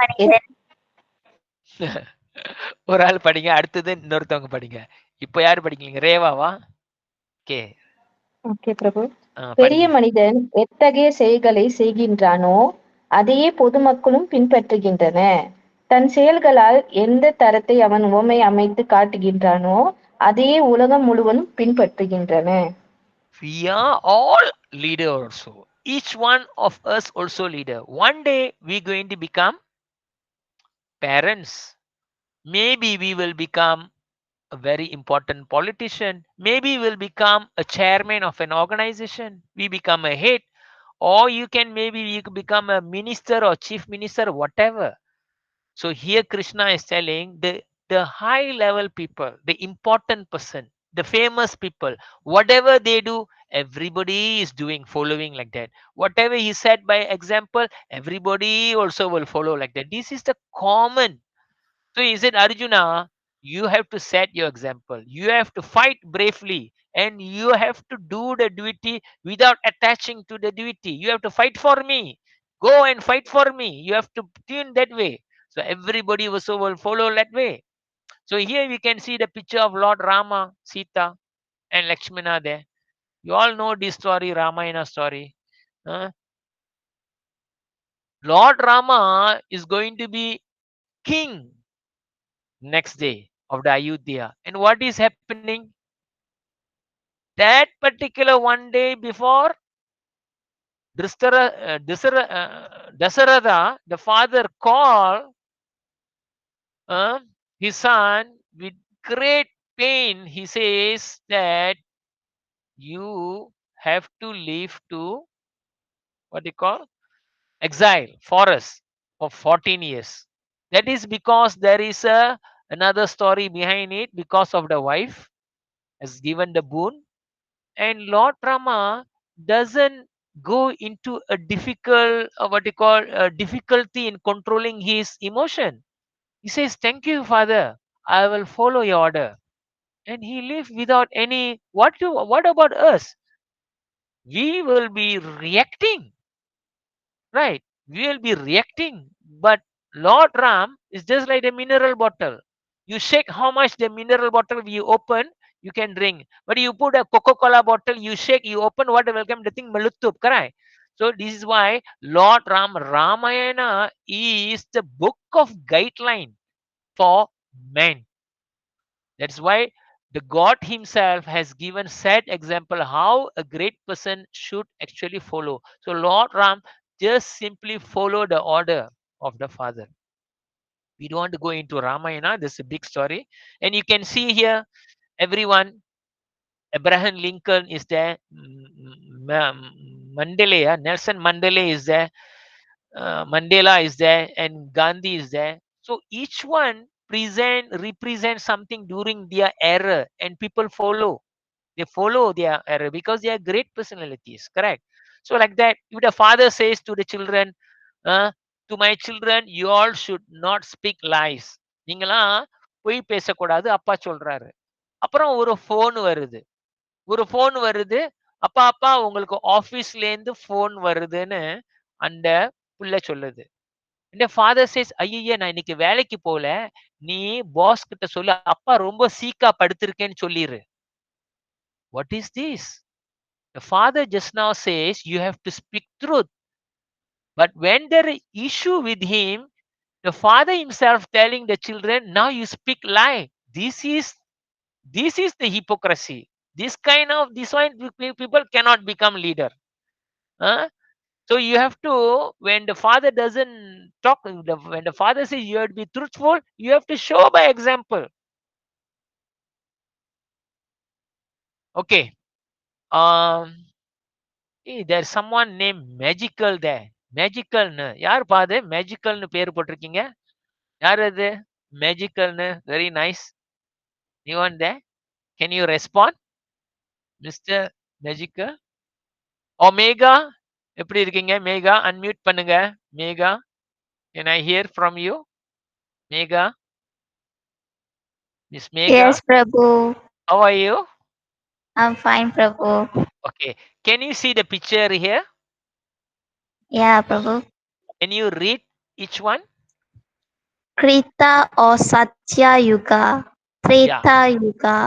ஒரு ஆள் படிங்க, அடுத்தது இன்னொருத்தவங்க படிங்க. இப்ப யாரு படிக்கிறீங்க? ரேவாவா? ஓகே பிரபு. பெரிய மனிதன் எத்தகைய செயல்களை செய்கின்றானோ அதையே பொதுமக்களும் பின்பற்றுகின்றன. தன் செயல்களால் எந்த தரத்தை அவன் உவமை அமைத்து காட்டுகின்றானோ அதையே உலகம் முழுவதும் பின்பற்றுகின்றன. We are all leader also. Each one of us also leader. One day we going to become parents. Maybe we will become a very important politician. Maybe we'll become a chairman of an organization. We become a head. Or you can maybe you could become a minister or chief minister, whatever. So here Krishna is telling the high level people, the important person, the famous people, whatever they do, everybody is doing, following like that. Whatever he said by example, everybody also will follow like that. This is the common. So he said, Arjuna, you have to set your example. You have to fight bravely and you have to do the duty without attaching to the duty. You have to fight for me. Go and fight for me. You have to tune that way. So everybody also will follow that way. So here we can see the picture of Lord Rama, Sita, and Lakshmana there. You all know this story, Ramayana story. Huh? Lord Rama is going to be king next day of the Ayodhya. And what is happening? That particular one day before, Dasaratha, the father, called his son with great pain. He says that you have to leave to what they call exile, forest for 14 years. That is because there is another story behind it, because of the wife has given the boon. And Lord Rama doesn't go into a difficult what you call difficulty in controlling his emotion. He says, thank you, father, I will follow your order. And he lived without any what about us? We will be reacting, right? We will be reacting. But Lord Ram is just like a mineral bottle. You shake how much the mineral bottle you open, you can drink. But you put a Coca-Cola bottle, you shake, you open, what will come? The thing maluttup, correct? So this is why Lord Ram, Ramayana is the book of guideline for men. That's why the God himself has given set example how a great person should actually follow. So Lord Ram just simply follow the order of the father. We don't want to go into Ramayana. This is a big story. And you can see here, everyone, Abraham Lincoln is there. Mandela, Nelson Mandela is there. Mandela is there. And Gandhi is there. So each one represent something during their era. And people follow. They follow their era because they are great personalities. Correct? So like that, if the father says to the children, to my children, you all should not speak lies. நீங்களாம் பொய் பேசக்கூடாது அப்பா சொல்றாரு. அப்புறம் ஒரு phone வருது, அப்பா அப்பா உங்களுக்கு ஆபீஸ்ல இருந்து ஃபோன் வருதுன்னு அந்த புள்ள சொல்லுது. இந்த ஃபாதர் சேஸ், ஐயய்ய நான் இன்னைக்கு வேலைக்கு போல, நீ பாஸ் கிட்ட சொல்லு அப்பா ரொம்ப சீக்கா படுத்திருக்கேன்னு சொல்லிரு. What is this? The father just now says you have to speak truth. But when there is issue with him, the father himself telling the children, now you speak lie. This is the hypocrisy. This one people cannot become leader. So you have to, when the father doesn't talk, when the father says you have to be truthful, you have to show by example. Okay. There's someone named Magical there. Magicalnu. யார் பாது Magicalnu பேர் போட்டிருக்கீங்க? யார் அது? Magicalnu. Very nice. Anyone there? Can you respond? Mr. Magical? Omega? எப்படி இருக்கீங்க? Mega, unmute பண்ணுங்க. Mega. Can I hear from you? Mega? Miss Mega? Yes, Prabhu. How are you? I'm fine, Prabhu. Okay. Can you see the picture here? Yeah, Prabhu. Can you read each one? Krita or Satya Yuga, Treta Yuga,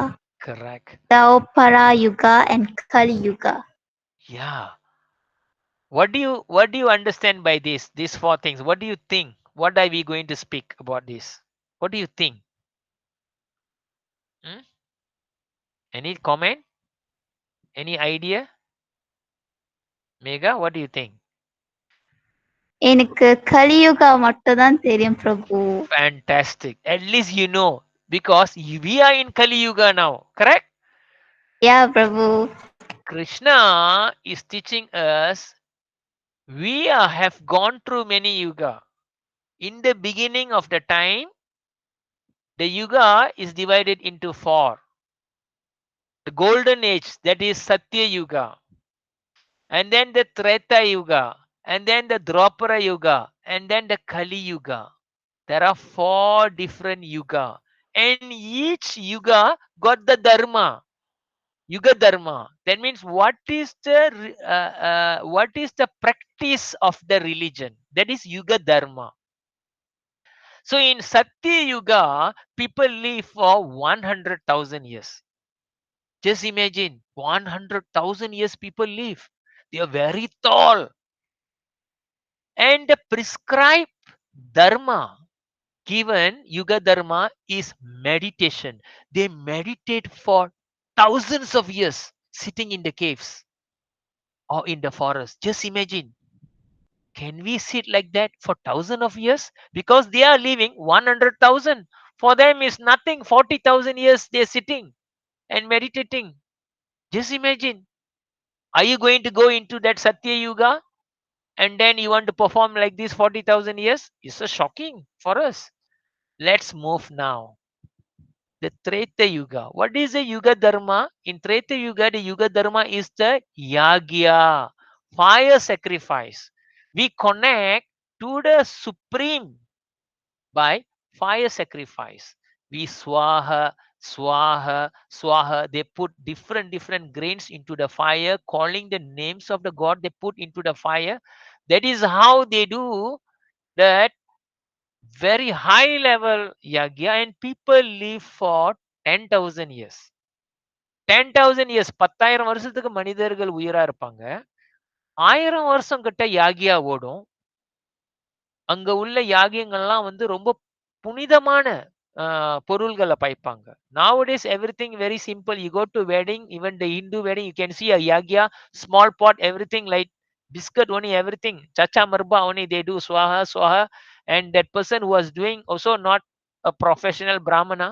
Correct. Dwapara Yuga, and Kali Yuga. Yeah. What do you understand by these four things? What do you think? what are we going to speak about this? What do you think? Hmm? Any comment? Any idea? Megha, what do you think? எனக்கு கலியுகா மட்டும் தான் தெரியும் பிரபு. Fantastic. At least you know, because we are in Kali Yuga now, correct? Yeah, Prabhu. Krishna is teaching us we have gone through many yuga. In the beginning of the time, the yuga is divided into 4. The golden age, that is Satya Yuga. And then the Treta Yuga. And then the Dwapara Yuga. And then the Kali Yuga. There are 4 different yuga. And each yuga got the dharma. Yuga dharma. That means what is the practice of the religion? That is yuga dharma. So in Satya Yuga, people live for 100,000 years. Just imagine, 100,000 years people live. They are very tall. And the prescribed dharma given yuga dharma is meditation. They meditate for thousands of years sitting in the caves or in the forest. Just imagine, can we sit like that for thousands of years? Because they are living 100,000. For them is nothing. 40,000 years they're sitting and meditating. Just imagine, are you going to go into that Satya Yuga and then you want to perform like this 40,000 years? It's so shocking for us. Let's move now. The Treta Yuga. What is the Yuga Dharma? In Treta Yuga, the Yuga Dharma is the Yagya, fire sacrifice. We connect to the Supreme by fire sacrifice. We swaha, swaha, swaha. They put different grains into the fire, calling the names of the god they put into the fire. That is how they do that very high level yagya, and people live for 10,000 years. 10,000 years, 10,000 வருஷத்துக்கு மனிதர்கள் உயிரா இருப்பாங்க. 1000 வருஷம் கிட்ட யாகியா ஓடும். அங்க உள்ள யாகியங்கள்லாம் வந்து ரொம்ப புனிதமான பொருள்களை பைப்பாங்க. Nowadays everything very simple. You go to wedding, even the Hindu wedding, you can see a yagya, small pot, everything like biscuit only, everything. Chacha marba only, they do swaha, swaha. And that person who was doing also not a professional brahmana.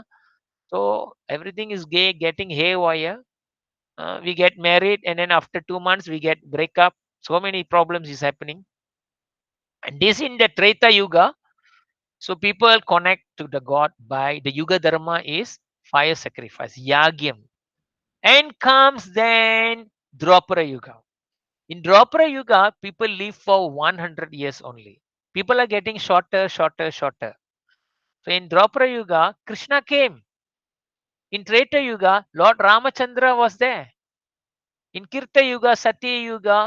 So everything is getting haywire. We get married and then after 2 months we get breakup. So many problems is happening. And this in the Treta Yuga. So people connect to the god by the Yuga Dharma is fire sacrifice, Yagyam. And comes then Dwapara Yuga. In Dwapara Yuga, people live for 100 years only. People are getting shorter, shorter, shorter. So in Dwapara Yuga, Krishna came. In Treta Yuga, Lord Ramachandra was there. In Kirta Yuga, Satya Yuga,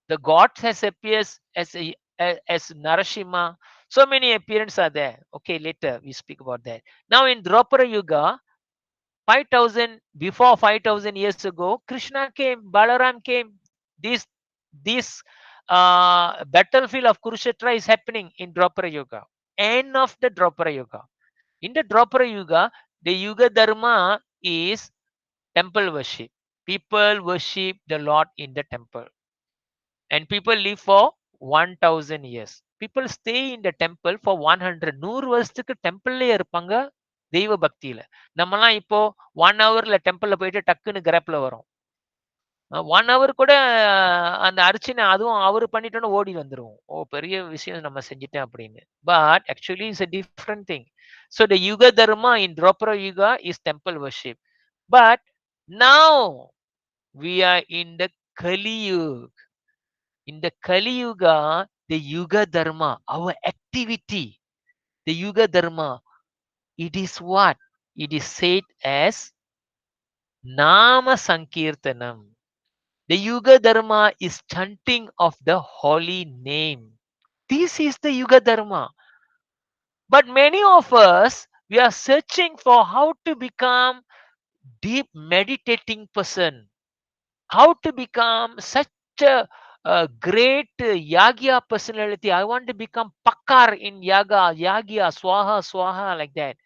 the gods has appears as Narashima. So many appearances are there. Okay, later we speak about that. Now in Dwapara Yuga, 5,000 years ago, Krishna came, Balaram came. This battlefield of Kurukshetra is happening in Dwapara Yuga. End of the Dwapara Yuga. In the Dwapara Yuga, the Yuga Dharma is temple worship. People worship the Lord in the temple. And people live for 1,000 years. People stay in the temple for 100. 100 வருஷத்துக்கு டெம்பிள்லயே இருப்பாங்க தெய்வ பக்தியில. நம்மலாம் இப்போ 1 ஹவர்ல டெம்பிள்ல போயிட்டு டக்குன்னு கிராப்ல வரும். 1 ஹவர் கூட அந்த அர்ச்சனை அதுவும் அவரு பண்ணிட்டோன்னு ஓடி வந்துருவோம். ஓ பெரிய விஷயம் நம்ம செஞ்சுட்டேன் அப்படின்னு. But actually it's a different thing. So the Yuga Dharma in Dwapara Yuga is temple worship. But now we are in the Kali Yuga. In the Kali Yuga, the Yuga Dharma, our activity, the Yuga Dharma, it is what? It is said as Nama Sankirtanam. The Yuga Dharma is chanting of the holy name. This is the Yuga Dharma. But many of us, we are searching for how to become deep meditating person. How to become such a a great Yagya personality. I want to become Pakkar in Yaga, Yagya, Swaha, Swaha, like that.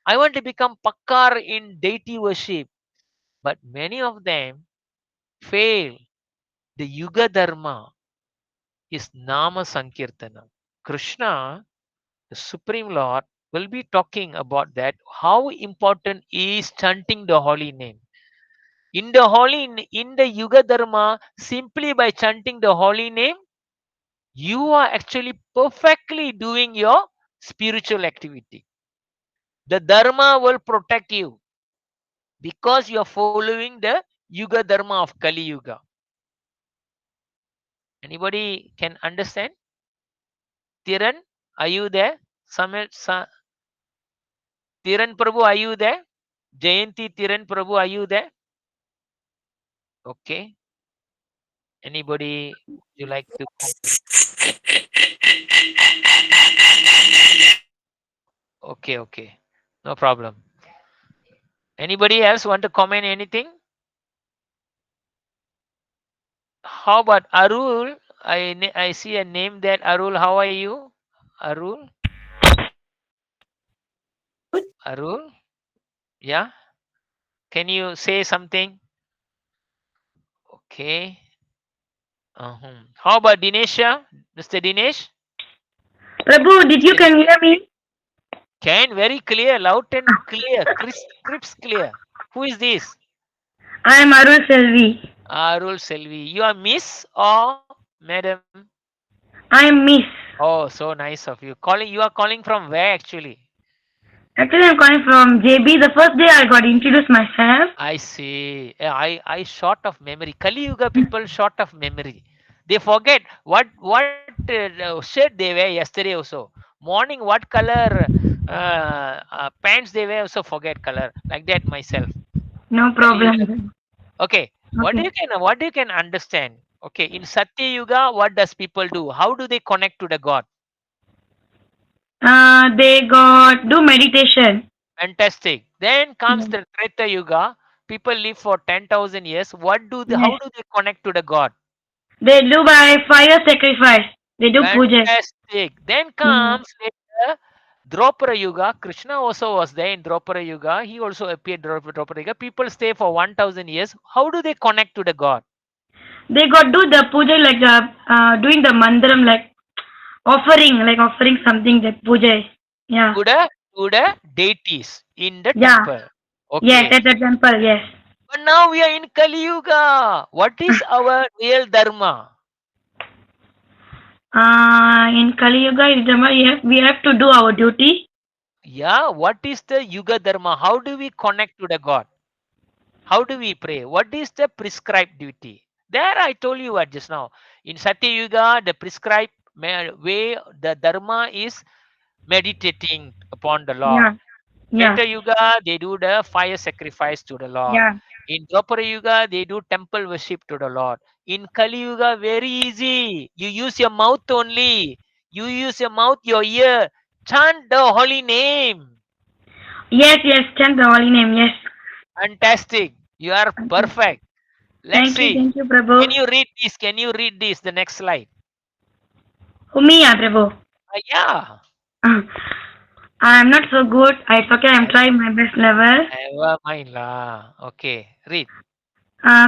I want to become Pakkar in deity worship. But many of them fail. The Yuga Dharma is Nama Sankirtana. Krishna, the Supreme Lord, will be talking about that. How important is chanting the holy name. In the Yuga Dharma, simply by chanting the holy name, you are actually perfectly doing your spiritual activity. The Dharma will protect you because you are following the Yuga Dharma of Kali Yuga. Anybody can understand? Tiran, are you there? Tiran Prabhu, are you there? Jayanti Tiran Prabhu, are you there? Okay. Anybody would you like to okay. No problem. Anybody else want to comment anything? How about Arul? I see a name there. Arul, how are you? Arul? Arul? Yeah? Can you say something? Okay. How about Dinesha? Mr. Dinesh? Prabhu, did you can hear me? Can very clear, loud and clear, crisp clear. Who is this? I am Arul Selvi. Arul Selvi. You are Miss or Madam? I am Miss. Oh, so nice of you. You are calling from where actually? Actually, I'm calling from JB. The first day I got introduced myself. I see. I short of memory. Kali Yuga people short of memory. They forget what shirt they wear yesterday also. Morning what color pants they wear also forget color. Like that myself. No problem. Okay. What Okay. you can understand? Okay. In Satya Yuga, what does people do? How do they connect to the God? They got do meditation. Fantastic. Then comes the Treta Yuga. People live for 10,000 years. How do they connect to the God? They do by fire sacrifice. They do puja. Fantastic. Then comes later Draupara Yuga. Krishna also was there in Draupara Yuga. He also appeared in Draupara Yuga. People stay for 1,000 years. How do they connect to the God? They got do the puja like doing the mandram like offering something like puja. Yeah. To the deities in the Yeah. temple. Okay. Yes, at the temple. Yes. But now we are in Kali Yuga. What is our real dharma? In Kali Yuga, we have to do our duty. Yeah, what is the Yuga Dharma? How do we connect to the God? How do we pray? What is the prescribed duty? There I told you what just now. In Satya Yuga, the prescribed way, the Dharma is meditating upon the Lord. Yeah. Yeah. Treta Yuga, they do the fire sacrifice to the Lord. Yeah. In Dwapara Yuga, they do temple worship to the Lord. In Kali Yuga, very easy. You use your mouth only. You use your mouth, your ear. Chant the holy name. Yes, chant the holy name. Yes. Fantastic. You are perfect. Let's see. Thank you, Prabhu. Can you read this? The next slide. Me, Prabhu. Yeah. I'm not so good. It's okay. I'm trying my best level. Never mind lah. Okay, read.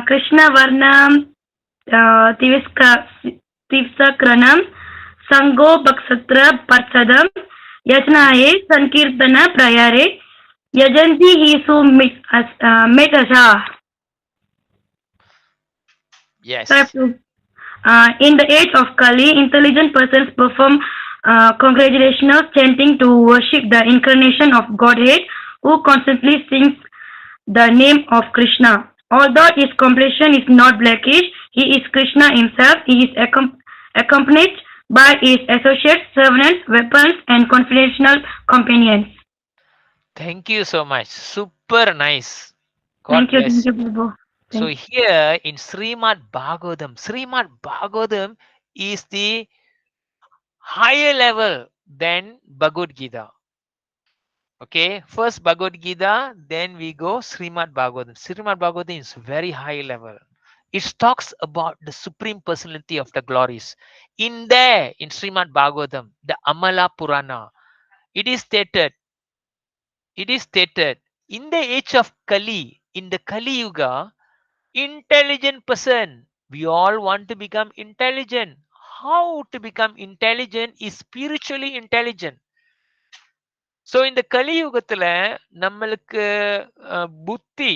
Krishna Varnam Tivsakranam Sango Baksatra Parsadam Yajnaye Sankirtana Prayare Yajanti Hisu Metasa. Yes. In the age of Kali, intelligent persons perform congregational chanting to worship the incarnation of Godhead, who constantly sings the name of Krishna. Although his complexion is not blackish, he is Krishna himself. He is accompanied by his associates, servants, weapons, and confidential companions. Thank you so much. Super nice. God Thank you, bless. Prabhu. So here in Srimad Bhagavatam is the higher level than Bhagavad Gita. Okay, first Bhagavad Gita, then we go Srimad Bhagavatam. Srimad Bhagavatam is very high level. It talks about the supreme personality of the glories. In there, in Srimad Bhagavatam, the Amala Purana, it is stated, in the age of Kali, in the Kali Yuga, intelligent person, we all want to become intelligent. How to become intelligent is spiritually intelligent. So இந்த கலியுகத்துல நம்மளுக்கு புத்தி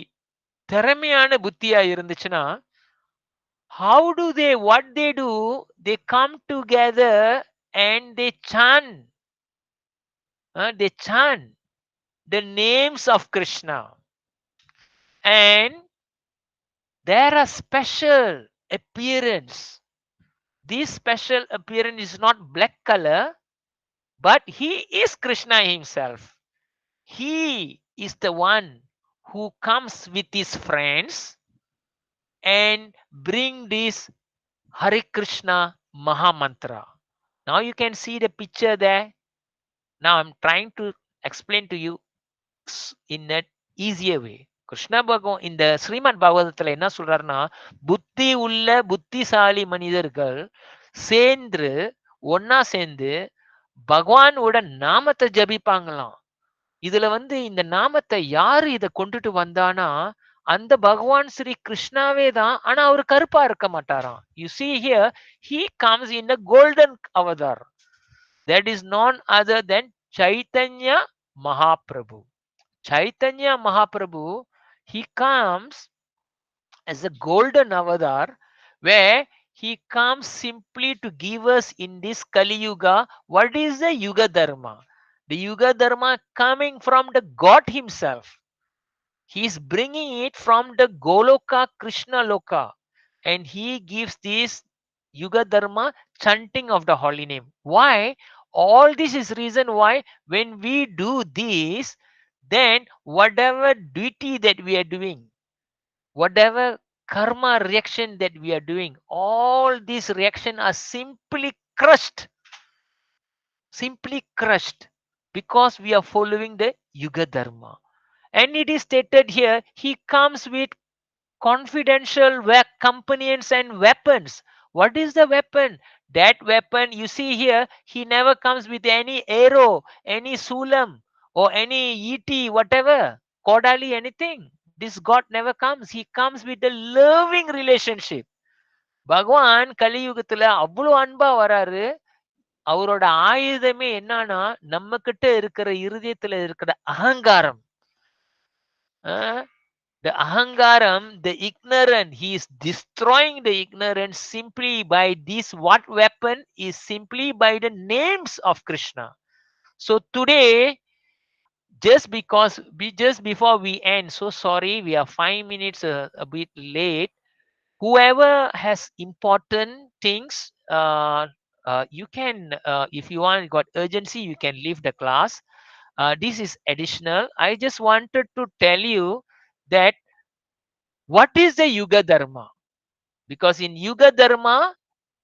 திறமையான புத்தியா இருந்துச்சுன்னா, how do they, what they do, they come together and they chant the names of Krishna, and there are special appearance. This special appearance is not black color, but he is Krishna himself. He is the one who comes with his friends and bring this Hare Krishna Maha Mantra. Now you can see the picture there. Now I'm trying to explain to you in an easier way. Krishna பகவான் இந்த ஸ்ரீமத் பாகவதத்துல என்ன சொல்றாருன்னா, புத்தி உள்ள புத்திசாலி மனிதர்கள் சேர்ந்து ஒன்னா சேர்ந்து பகவானோட நாமத்தை ஜபிப்பாங்களாம். இதுல இந்த நாமத்தை யாரு இத கொண்டுட்டு வந்தானா, அந்த பகவான் ஸ்ரீ கிருஷ்ணாவே தான். ஆனா அவர் கருப்பா இருக்க மாட்டாராம். You see here, he comes in a golden avatar. That is none other than Chaitanya Mahaprabhu. Chaitanya Mahaprabhu, he comes as a golden avatar, where he comes simply to give us in this Kali Yuga what is the Yuga Dharma. The Yuga Dharma coming from the God himself. He is bringing it from the Goloka Krishna Loka, and he gives this Yuga Dharma chanting of the holy name. Why? All this is reason why when we do this, then whatever duty that we are doing, whatever karma reaction that we are doing, all these reaction are simply crushed, because we are following the Yuga Dharma. And it is stated here, he comes with confidential companions and weapons. What is the weapon? That weapon, you see here, he never comes with any arrow, any sulam, or any ET, whatever, kodali, anything. This God never comes. He comes with a loving relationship. பகவான் கலியுகத்துல அவ்வளவு அன்பா வராரு. அவரோட ஆயுதமே என்னன்னா, நம்ம கிட்ட இருக்கிற இருதயத்துல இருக்கிற அகங்காரம். The ahangaram, the ignorant, he is destroying the ignorance simply by this. What weapon is simply by the names of Krishna. So today, just before we end, so sorry, we are 5 minutes a bit late. Whoever has important things, you can, if you want, got urgency, you can leave the class. This is additional. I just wanted to tell you that what is the Yuga Dharma? Because in Yuga Dharma,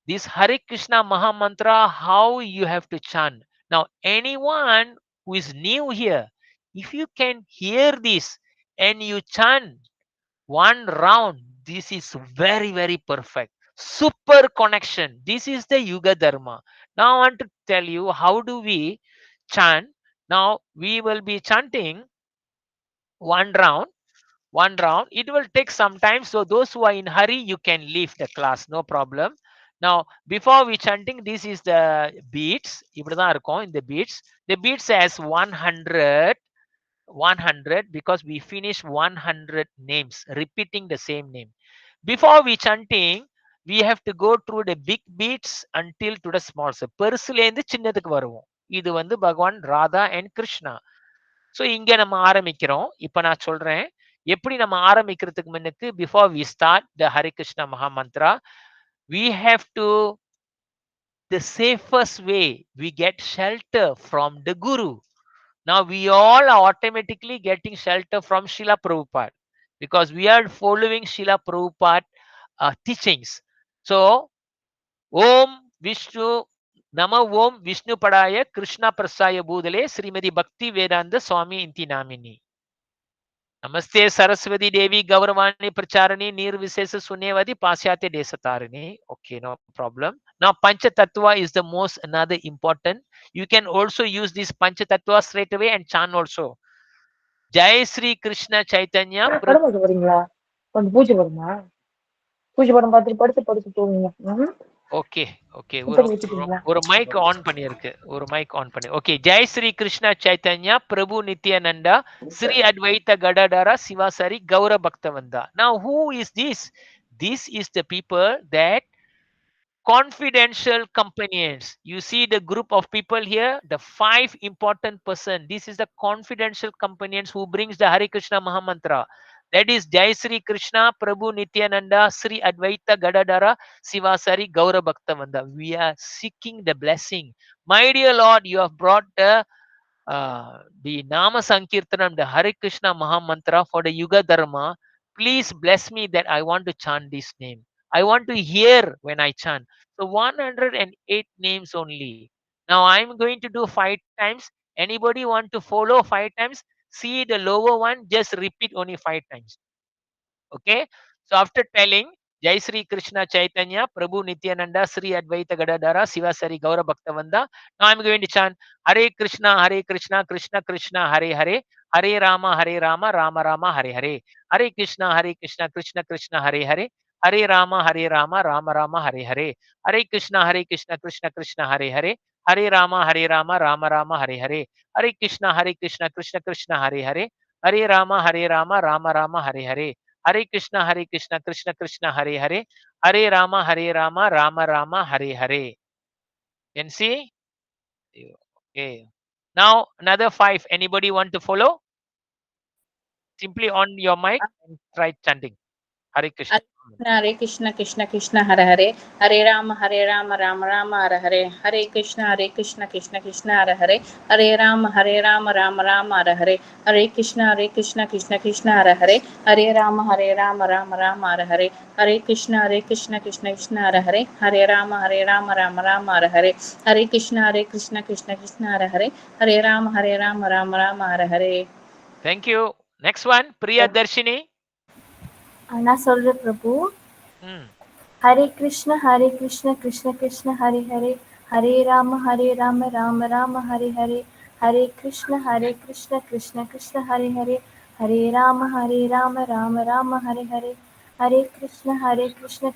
this Hare Krishna Maha Mantra, how you have to chant. Now, anyone who is new here, if you can hear this and you chant one round, this is very, very perfect. Super connection. This is the Yuga Dharma. Now, I want to tell you how do we chant. Now, we will be chanting one round. It will take some time, so those who are in hurry, you can leave the class, no problem. Now before we chanting, this is the beats. இப்படிதான் இருக்கும் இந்த beats. The beats has 100 because we finish 100 names, repeating the same name. Before we chanting, we have to go through the big beats until to the small. பெருசுல இருந்து சின்னதுக்கு வருவோம். இது பகவான் Radha and Krishna. So இங்க நம்ம ஆரம்பிக்கிறோம். இப்ப நான் சொல்றேன் எப்படி நம்ம ஆரம்பிக்கிறதுக்கு முன்னுக்கு, before we start the Hare Krishna Maha Mantra, we have to, the safest way, we get shelter from the Guru. Now we all are automatically getting shelter from Srila Prabhupada because we are following Srila Prabhupada teachings. So Om Vishnu Nama Om Vishnu Padaya Krishna Prasaya Budale Srimati Bhakti Vedanta Swami Inti Namini. Namaste Saraswati Devi Gauravani Pracharani Nirvisesa Sunyavadi Pasyatya Desatarini. Okay, no problem. Now Pancha Tattva is the most another important. You can also use this Pancha Tattva straight away and chant also. Jai Sri Krishna Chaitanya. படம் வரீங்களா கொஞ்சம் பூஜை வருமா பூஜை படம் பார்த்துட்டு படுத்து படுத்து தூங்குங்க Okay, okay. இப்படி வச்சுட்டீங்களா ஒரு mic on பண்ணிருக்கு. ஒரு mic on பண்ணி. Okay, Jai Sri Krishna Chaitanya Prabhu Nityananda Sri Advaita Gadadhara Sivasari Gaura Bhaktavanda. Now who is this? This is the people that confidential companions. You see the group of people here, the 5 important person. This is the confidential companions who brings the Hare Krishna Mahamantra. That is Jai Sri Krishna Prabhu Nityananda Sri Advaita Gadadhara Sivasari Gaura Bhaktavanda. We are seeking the blessing. My dear Lord, you have brought the Nama Sankirtanam, the Hare Krishna Mahamantra for the Yuga Dharma. Please bless me that I want to chant this name. I want to hear when I chant. So 108 names only. Now I'm going to do 5 times. Anybody want to follow 5 times? See the lower one, just repeat only 5 times. Okay. So after telling Jai Sri Krishna Chaitanya, Prabhu Nityananda, Sri Advaita Gadadhara, Sivasari Gaura Bhaktavanda. Now I'm going to chant Hare Krishna, Krishna Krishna, Hare Hare, Hare Rama, Rama Rama, Hare Hare. Hare Krishna, Krishna Krishna, Hare Hare. Hare Rama, Rama Rama, Hare Hare. Hare Krishna, Krishna Krishna, Hare Hare. Hare Rama, Rama Rama, Hare Hare. Hare Krishna, Krishna Krishna, Hare Hare. Hare Rama, Rama Rama, Hare Hare. Hare Krishna, Krishna Krishna, Hare Hare. Hare Rama, Rama Rama, Hare Hare. Can see? Okay. Now another 5. Anybody want to follow? Simply on your mic and try chanting. Hare Krishna. Hare Krishna, Krishna Krishna, Hare Hare, Hare Rama, Rama Rama, Hare Hare, Hare Krishna, Krishna Krishna, Hare Hare, Hare Rama, Rama Rama, Hare Hare, Hare Krishna, Krishna Krishna, Hare Hare, Hare Rama, Rama Rama, Hare Hare, Hare Krishna, Krishna Krishna, Hare Hare, Hare Rama, Rama, Hare Hare, Hare Krishna, Krishna Krishna, Hare Hare, Hare Rama, Rama, Hare Hare. Thank you. Next one, Priya Darshini. நான் சொல்றேன் Prabhu. Hare Krishna Krishna Krishna Hare Hare, Hare Rama Rama Rama Hare Hare, Hare Krishna Krishna Krishna Hare Hare, Hare Rama Rama Rama Hare Hare, Hare Krishna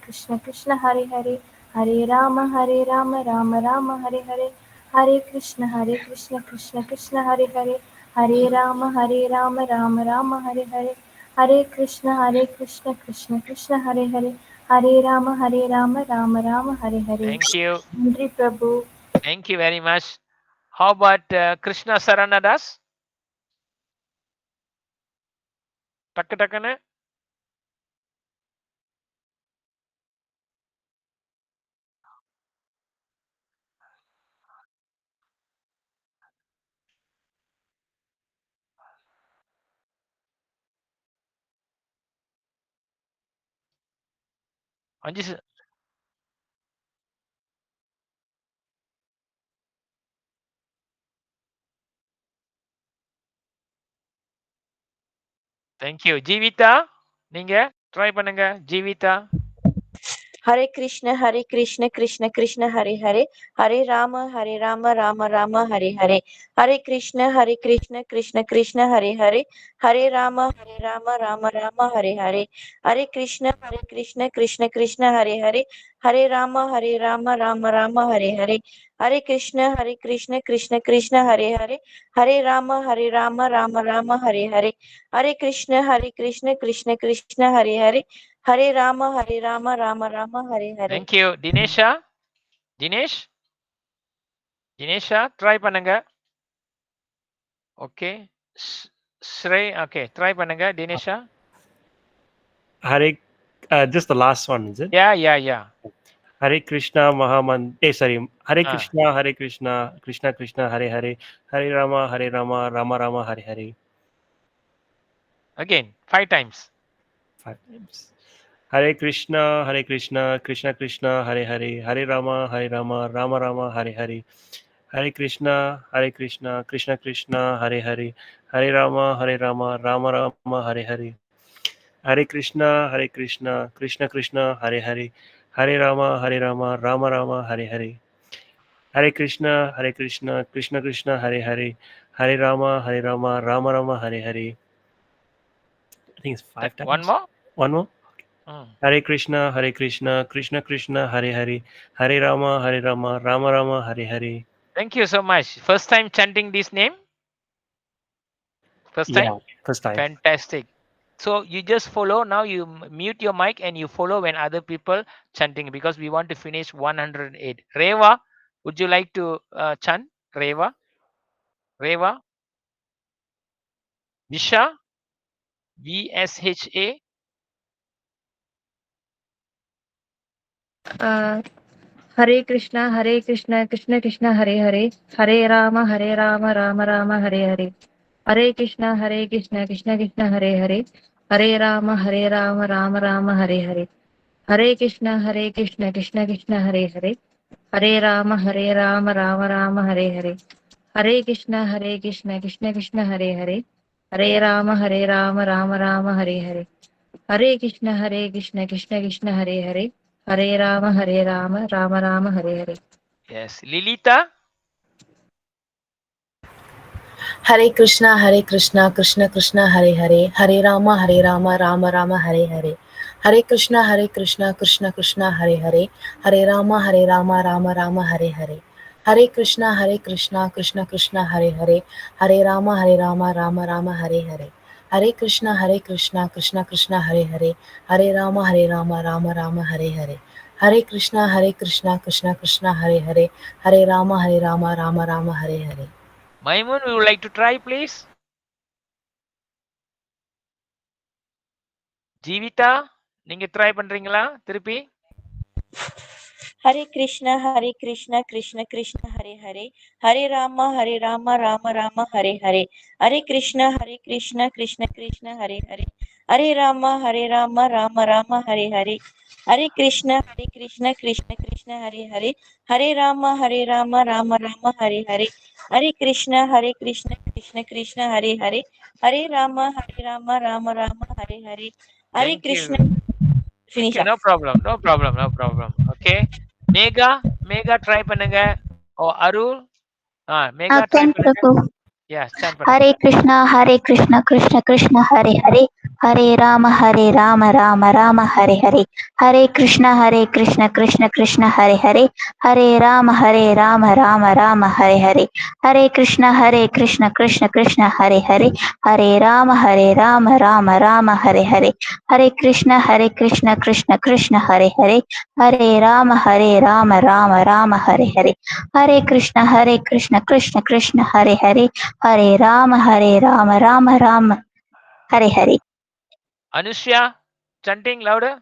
Krishna Krishna Hare Hare, Hare Rama Rama Rama Hare Hare, Hare Krishna Krishna Krishna Hare Hare, Hare Rama Rama Rama Hare Hare, Hare Krishna, Krishna Krishna, Hare Hare, Hare Rama, Rama Rama, Hare Hare. Thank you. Nandri Prabhu. Thank you very much. How about Krishna Saranadas? Takana. Thank you. Jeevita, நீங்க try பண்ணுங்க. Jeevita. Hare Krishna, Krishna Krishna, Hare Hare, Hare Rama, Rama Rama, Hare Hare, Hare Krishna, Krishna Krishna, Hare Hare, Hare Rama, Rama Rama, Hare Hare, Hare Krishna, Krishna Krishna, Hare Hare, Hare Rama, Rama Rama, Hare Hare, Hare Krishna, Krishna Krishna, Hare Hare, Hare Rama, Rama Rama, Hare Hare, Hare Krishna, Krishna Krishna, Hare Hare, Hare Rama, Rama Rama, Hare Hare. Thank you. Dinesha. Dinesha, try பண்ணுங்க. Okay. Shrey, okay, try பண்ணுங்க. Dinesha. Hare, just the last one, is it? Yeah. Hare Krishna sorry. Hare Krishna, Krishna Krishna, Hare Hare, Hare Rama, Rama Rama, Hare Hare. Again, 5 times. 5 times. Hare Krishna, Krishna Krishna, Hare Hare, Hare Rama, Rama Rama, Hare Hare, Hare Krishna, Krishna Krishna, Hare Hare, Hare Rama, Rama Rama, Hare Hare. Hare Krishna, Krishna Krishna, Hare Hare, Hare Rama, Rama Rama, Hare Hare. Hare Krishna, Krishna Krishna, Hare Hare, Hare Rama, Rama Rama, Hare Hare. I think it's 5 times. One more. One more. Hare Krishna, Krishna Krishna, Hare Hare, Hare Rama, Rama Rama, Hare Hare. Thank you so much. First time chanting this name? First time? Yeah, first time. Fantastic. So you just follow. Now you mute your mic and you follow when other people chanting, because we want to finish 108. Reva, would you like to chant? Reva? Visha? VSHA? Hare Krishna, Krishna Krishna, Hare Hare, Hare Rama, Rama Rama, Hare Hare. Hare Krishna, Krishna Krishna, Hare Hare, Hare Rama, Rama Rama, Hare Hare. Hare Krishna, Krishna Krishna, Hare Hare, Hare Rama, Rama Rama, Hare Hare. Hare Krishna, Krishna Krishna, Hare Hare, Hare Rama, Rama Rama, Hare Hare. Hare Krishna, Krishna Krishna, Hare Hare, Hare Rama, Rama Rama, Hare Hare. Yes. Lilita? Hare Krishna, Krishna Krishna, Hare Hare, Hare Rama, Rama Rama, Hare Hare. Hare Krishna, Krishna Krishna, Hare Hare, Hare Rama, Rama Rama, Hare Hare. Hare Krishna, Krishna Krishna, Hare Hare, Hare Rama, Rama Rama, Hare Hare. Hare Krishna, Krishna Krishna, Hare Hare, Hare Rama, Rama Rama, Hare Hare. Hare Krishna, Krishna Krishna, Hare Hare, Hare Rama, Rama Rama, Hare Hare. Maimun, we would like to try, please. Jivita, நீங்க try பண்றீங்களா திருப்பி? Hare Krishna, Krishna Krishna, Hare Hare, Hare Rama, Rama Rama, Hare Hare. Hare Krishna, Krishna Krishna, Hare Hare, Hare Rama, Rama Rama, Hare Hare. Hare Krishna, Krishna Krishna, Hare Hare, Hare Rama, Rama Rama, Hare Hare. Hare Krishna, Krishna Hare Hare, Hare Rama, Rama Rama, Hare Hare. Hare Thank Krishna. you. Finish Okay, up. no problem. Okay. Mega try பண்ணுங்க. ஓ அருள். Mega try Can பண்ணுங்க. Prabhu. Yeah, stand பண்ணுங்க. Hare Krishna, Krishna Krishna, Hare Hare, Hare Rama, Rama Rama, Hare Hare. Hare Krishna, Krishna Krishna, Hare Hare, Hare Rama, Rama Rama, Hare Hare. Hare Krishna, Krishna Krishna, Hare Hare, Hare Rama, Rama Rama, Hare Hare. Hare Krishna, Krishna Krishna, Hare Hare, Hare Rama, Rama Rama, Hare Hare. Hare Krishna, Krishna Krishna, Hare Hare, Hare Rama, Rama Rama, Hare Hare. Anushya, chanting louder.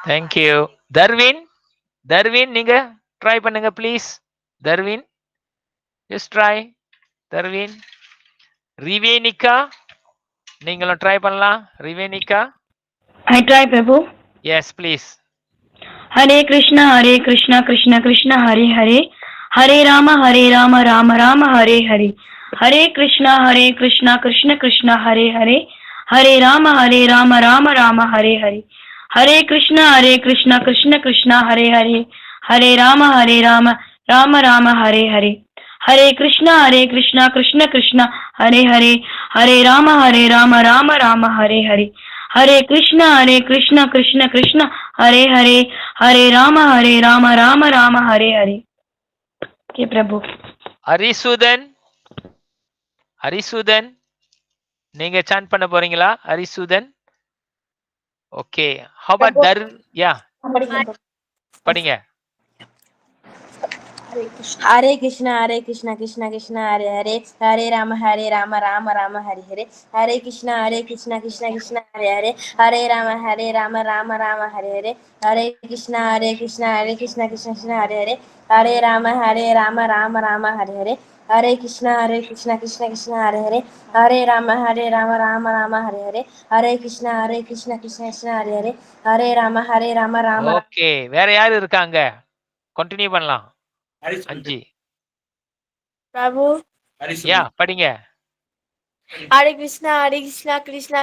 Thank you. Darwin நீங்க try பண்ணுங்க please. Darwin, just try. Darwin. Rivenika, நீங்களும் try பண்ணலாம். Rivenika. I try, Prabhu. Yes, please. Hare Krishna, Krishna Krishna, Hare Hare, Hare Rama, Rama Rama, Hare Hare. Hare Krishna, Krishna Krishna, Hare Hare, Hare Rama, Rama Rama, Hare Hare. Hare Krishna, Krishna Krishna, Hare Hare, Hare Rama, Rama Rama, Hare Hare. Hare Krishna, Krishna Krishna, Hare Hare, Hare Rama, Rama Rama, Hare Hare. Hare Krishna, Krishna Krishna, Hare Hare, Hare Rama, Rama Rama, Hare Hare. Okay, Prabhu. Harisudhan நீங்க sand பண்ண போறீங்களா? Harisudhan. Okay. How about Dar? Yeah. படிங்க. Hare Krishna, Hare Krishna, Krishna Krishna, Hare Hare, Hare Rama, Rama Rama, Hare Hare, Hare Krishna, Krishna Krishna, Hare Hare, Hare Rama, Rama Rama, Hare Hare, Hare Krishna, Krishna Krishna, Hare Hare, Hare Rama, Rama Rama, Hare Hare, Hare Krishna, Krishna Krishna, Hare Hare, Hare Rama, Rama Rama, Hare Hare, Hare Krishna, Krishna Hare Hare, Hare Rama, Rama. Okay, வேற யாரு இருக்காங்க? Continue பண்ணலாம். 5. பிரபு யா, படிங்க. ஹரே கிருஷ்ணா கிருஷ்ணா கிருஷ்ணா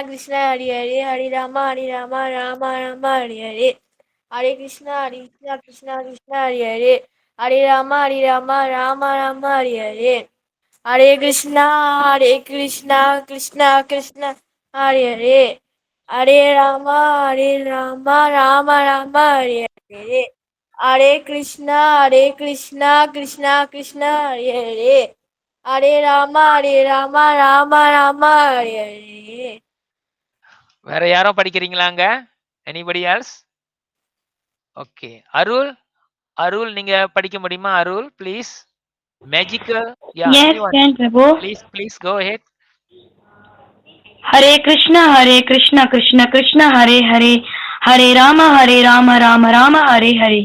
ஹரி ஹரே, ஹரி ராமா ராம ராம ஹரி ஹரே, ஹரே கிருஷ்ணா கிருஷ்ணா கிருஷ்ணா ஹரி ஹரே, ஹரே ராமா ராம ராம ஹரி ஹரே, ஹரே கிருஷ்ணா கிருஷ்ணா கிருஷ்ணா ஹரி ஹரே, ஹரே ராமா ராம ராம ஹரி ஹரே, ஹரே கிருஷ்ணா கிருஷ்ணா கிருஷ்ணா ஹரி ஹரே, ஹரே ராமா ராம ஹரி ஹரே. வேற யாரோ படிக்கிறீங்களாங்க? Anybody else? Okay. Arul நீங்க படிக்க முடியுமா? Arul please. Magical yeah, Yes, anyone? can Prabhu. Please go ahead. Hare Krishna, Krishna Krishna, Hare Hare, Hare Rama, Rama Rama, Hare Hare,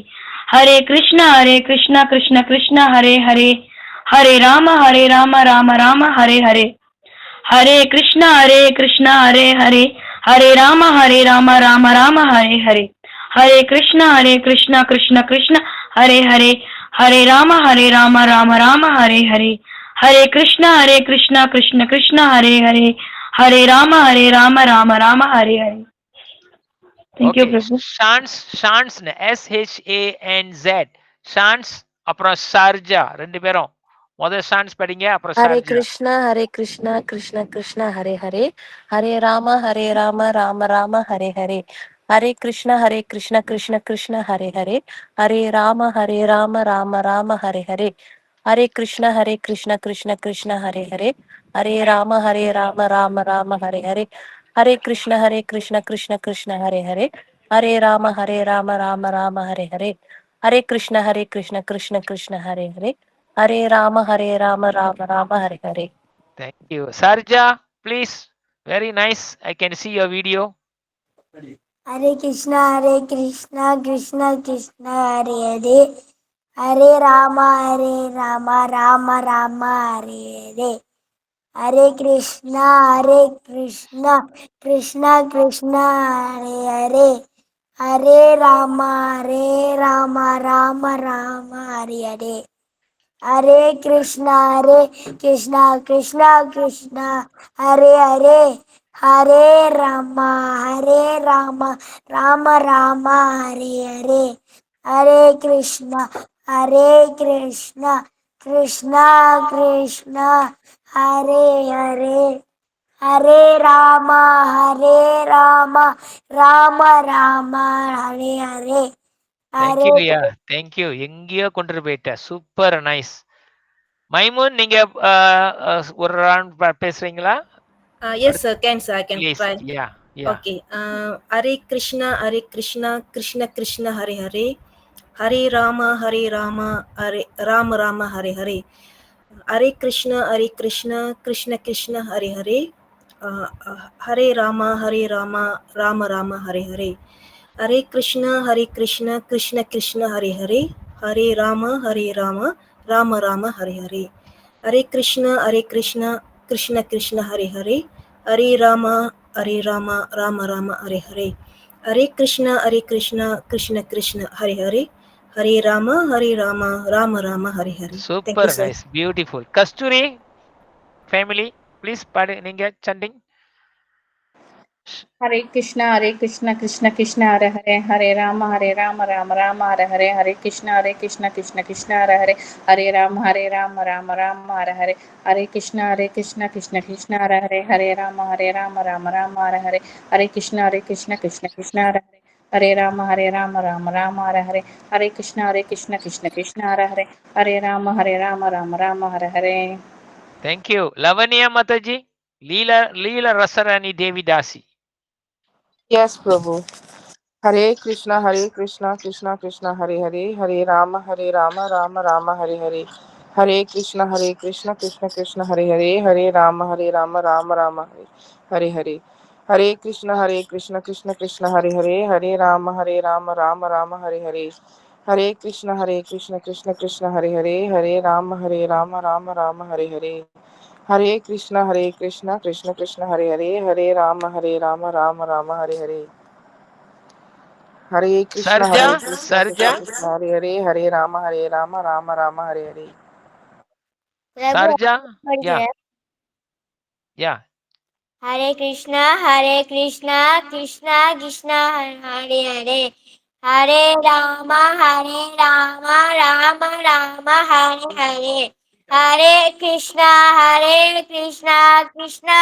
Hare Krishna, Krishna Krishna, Hare Hare, Hare Rama, Rama Rama, Hare Hare, Hare Krishna, Hare Hare, Hare Rama, Rama Rama, Hare Hare, Hare Krishna, Krishna Krishna, Hare Hare, Hare Rama, Rama Rama, Hare Hare, Hare Krishna, Krishna Krishna, Hare Hare, Hare Rama, Rama Rama, Hare Hare. Thank you, Prabhu. ஷான்ஸ் SHANZ. ஷான்ஸ் அப்புறம் சார்ஜா, ரெண்டு பேரும் முதல் ஷான்ஸ் படிங்க, அப்புறம் Hare Sharjah. Krishna, Krishna Krishna, Hare Hare, Hare Rama, Rama Rama, Hare Hare, Hare Krishna, Krishna Krishna, Hare Hare, Hare Rama, Rama Rama, Hare Hare, Hare Krishna, Krishna Krishna, Hare Hare, Hare Rama, Rama Rama, Hare Hare, Hare Krishna, Krishna Krishna, Hare Hare, Hare Rama, Rama Rama, Hare Hare, Hare Krishna, Krishna Hare Hare, Hare Rama, Rama Rama, Hare Hare. Thank you. Sarja, please. Very nice. I can see your video. Hare Krishna, Krishna Krishna, Hare Hare, Hare Rama, Rama Rama, Hare Hare, Hare Krishna, Krishna Krishna, Hare Hare, Hare Rama, Rama Rama, Hare Hare, Hare Krishna, Krishna Krishna, Hare Hare, Hare Rama, Rama Rama, Hare Hare, Hare Krishna, Krishna Krishna, Hare Hare, Hare Rama, Rama Rama, Hare Hare. Thank you. Yeah, thank you. எங்கேயோ கொண்டு போயிட்ட. Super nice. Maimoon, நீங்க ஒரு round பேசுறீங்களா? Yes, sir. Can Please. try. Yeah. Okay. Hare Krishna, Krishna Krishna, Hare Hare, Hare Rama, Rama Rama, Hare Hare, Hare Krishna, Krishna Krishna, Hare Hare, Hare Rama, Rama Rama, Hare Hare, Hare Krishna, Krishna Krishna, Hare Hare, Hare Rama, Rama Rama, Hare Hare, Hare Krishna, Krishna Krishna, Hare Hare, Hare Rama, Rama Rama, Hare Hare, Hare Krishna, Krishna Krishna, Hare Hare, Hare Rama, Rama Rama, Hare Hare. Super nice. Beautiful. Kasturi family, please நீங்க chanting. Hare Krishna, Krishna Krishna, Hare Hare, Hare Rama, Rama Rama, Hare Hare, Hare Krishna, Krishna Krishna, Hare Hare, Hare Rama, Rama Rama, Hare Hare, Hare Krishna, Krishna Krishna, Hare Hare, Hare Rama, Rama Rama, Hare Hare, Hare Krishna, Krishna Krishna, Hare Hare, Hare Rama, Rama Rama, Hare Hare, Hare Krishna, Krishna, Hare Hare, Hare Rama, Rama, Hare Hare. Thank you. Lavanya Mataji, Leela Rasarani Devi Dasi. Yes, Prabhu. Hare Krishna, Krishna Krishna, Hare Hare, Hare Rama, Rama Rama, Hare Hare. Hare Krishna, Krishna Krishna, Hare Hare, Hare Rama, Rama Rama, Hare Hare. Hare Krishna, Krishna Krishna, Hare Hare, Hare Rama, Rama Rama, Hare Hare. Hare Krishna, Krishna Krishna, Hare Hare, Hare Rama, Rama Rama, Hare Hare. Hare Krishna, Krishna Krishna, Hare Hare, Hare Rama, Rama Rama, Hare Hare. Hare Krishna, Sarja, Krishna Sarja, Krishna, Hare Hare, Hare Rama, Rama Rama, Hare Hare. Sarja. Yeah, yeah. Hare Krishna, Krishna Krishna, Hare Hare. Hare Rama, Rama Rama, Hare Hare. Hare Krishna, Krishna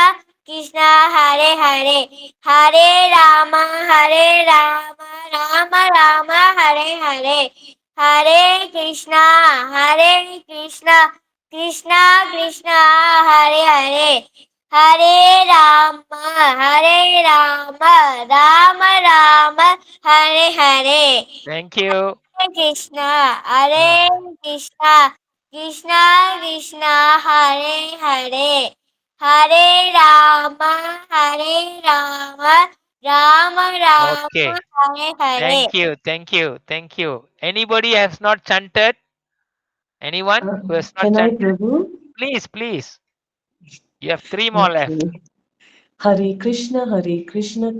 Krishna, Hare Hare. Hare Rama, Rama Rama, Hare Hare. Hare Krishna, Krishna Krishna, Hare Hare. Hare Rama, Rama Rama, Hare Hare. Thank you. Hare Krishna, Krishna Krishna, Hare Hare. Hare Rama, Rama Rama, Okay. Hare Hare. Thank you. Anybody has not chanted? Anyone who has not Can I, chanted? Prabhu? Please. You have 3 more left. Okay. Hare Krishna,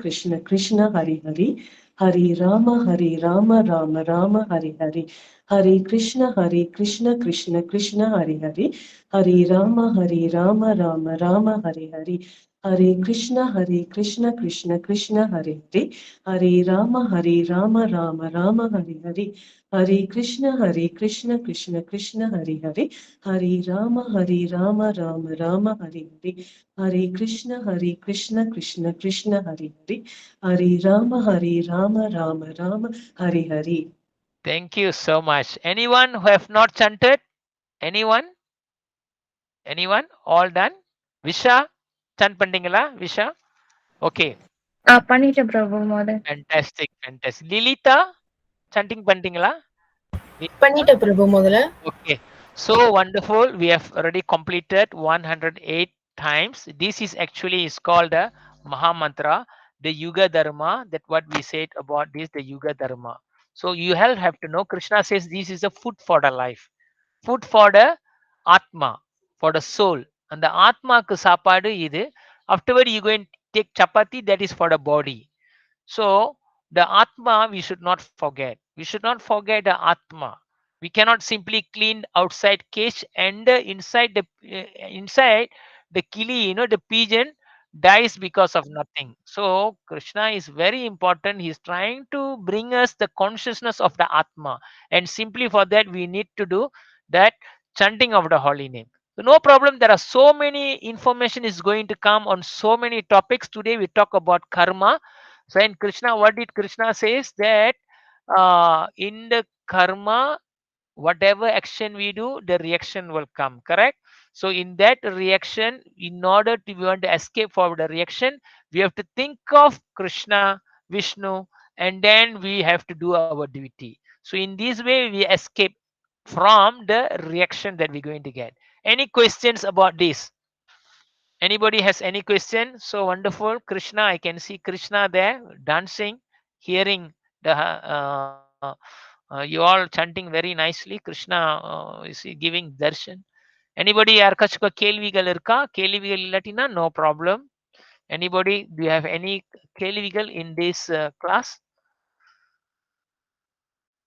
Krishna Krishna, Hare Hare. Hare Rama, Rama Rama, Hare Hare. Hare Krishna, Krishna Krishna, Hare Hare. Hare Rama, Rama Rama, Hare Hare. Hare Krishna, Krishna Krishna, Hare Hare. Hare Rama, Rama Rama, Hare Hare. Hare Krishna, Krishna Krishna, Hare Hare. Hare Rama, Rama Rama, Hare Hare. Hare Krishna, Krishna Krishna, Hare Hare. Hare Rama, Rama Rama, Hare Hare. Thank you so much. Anyone who have not chanted? Anyone? All done? Visha, chant pandingala? Visha? Okay. பண்ணிட்டேன் பிரபு மோதல். Fantastic. Lilita, chanting pandingala? பண்ணிட்ட பிரபு முதல்ல. Okay. So wonderful. We have already completed 108 times. This is actually is called a Mahamantra, the Yuga Dharma. That what we said about this, the Yuga Dharma. So you have to know, Krishna says this is a food for the life, food for the Atma, for the soul. And the Atma ku sapadu idu. Afterward you go and take chapati, that is for the body. So the Atma we should not forget. We should not forget the Atma. We cannot simply clean outside cage and inside the kili, the pigeon dies because of nothing. So Krishna is very important. He's trying to bring us the consciousness of the Atma, and simply for that we need to do that chanting of the holy name. So no problem. There are so many information is going to come on so many topics. Today we talk about karma. So in Krishna, what did Krishna says that in the karma, whatever action we do, the reaction will come, correct? So in that reaction, in order to we want to escape for the reaction, we have to think of Krishna, Vishnu, and then we have to do our duty. So in this way we escape from the reaction that we're going to get. Any questions about this? Anybody has any question? So wonderful. Krishna, I can see Krishna there dancing, hearing the you all chanting very nicely. Krishna is giving darshan. Anybody யாருக்காச்சும் கேள்விகள் இருக்கா? கேள்விகள் இல்லாட்டினா no problem. Anybody, do you have any கேள்விகள் in this class?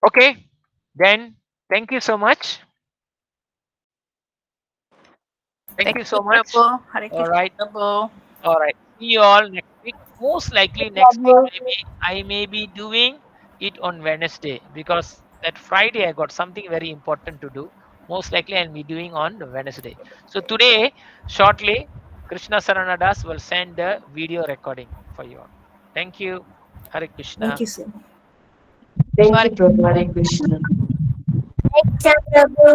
Okay, then thank you so much. Thank you so much. All right. See you all next week. Most likely next week I may be doing it on Wednesday, because that Friday I got something very important to do. Most likely I'll be doing on Wednesday. So today, shortly, Krishna Saranadas will send the video recording for you all. Thank you. Hare Krishna. Thank you, sir. Thank you, Prabhu. Hare Krishna. Thank you, Prabhu.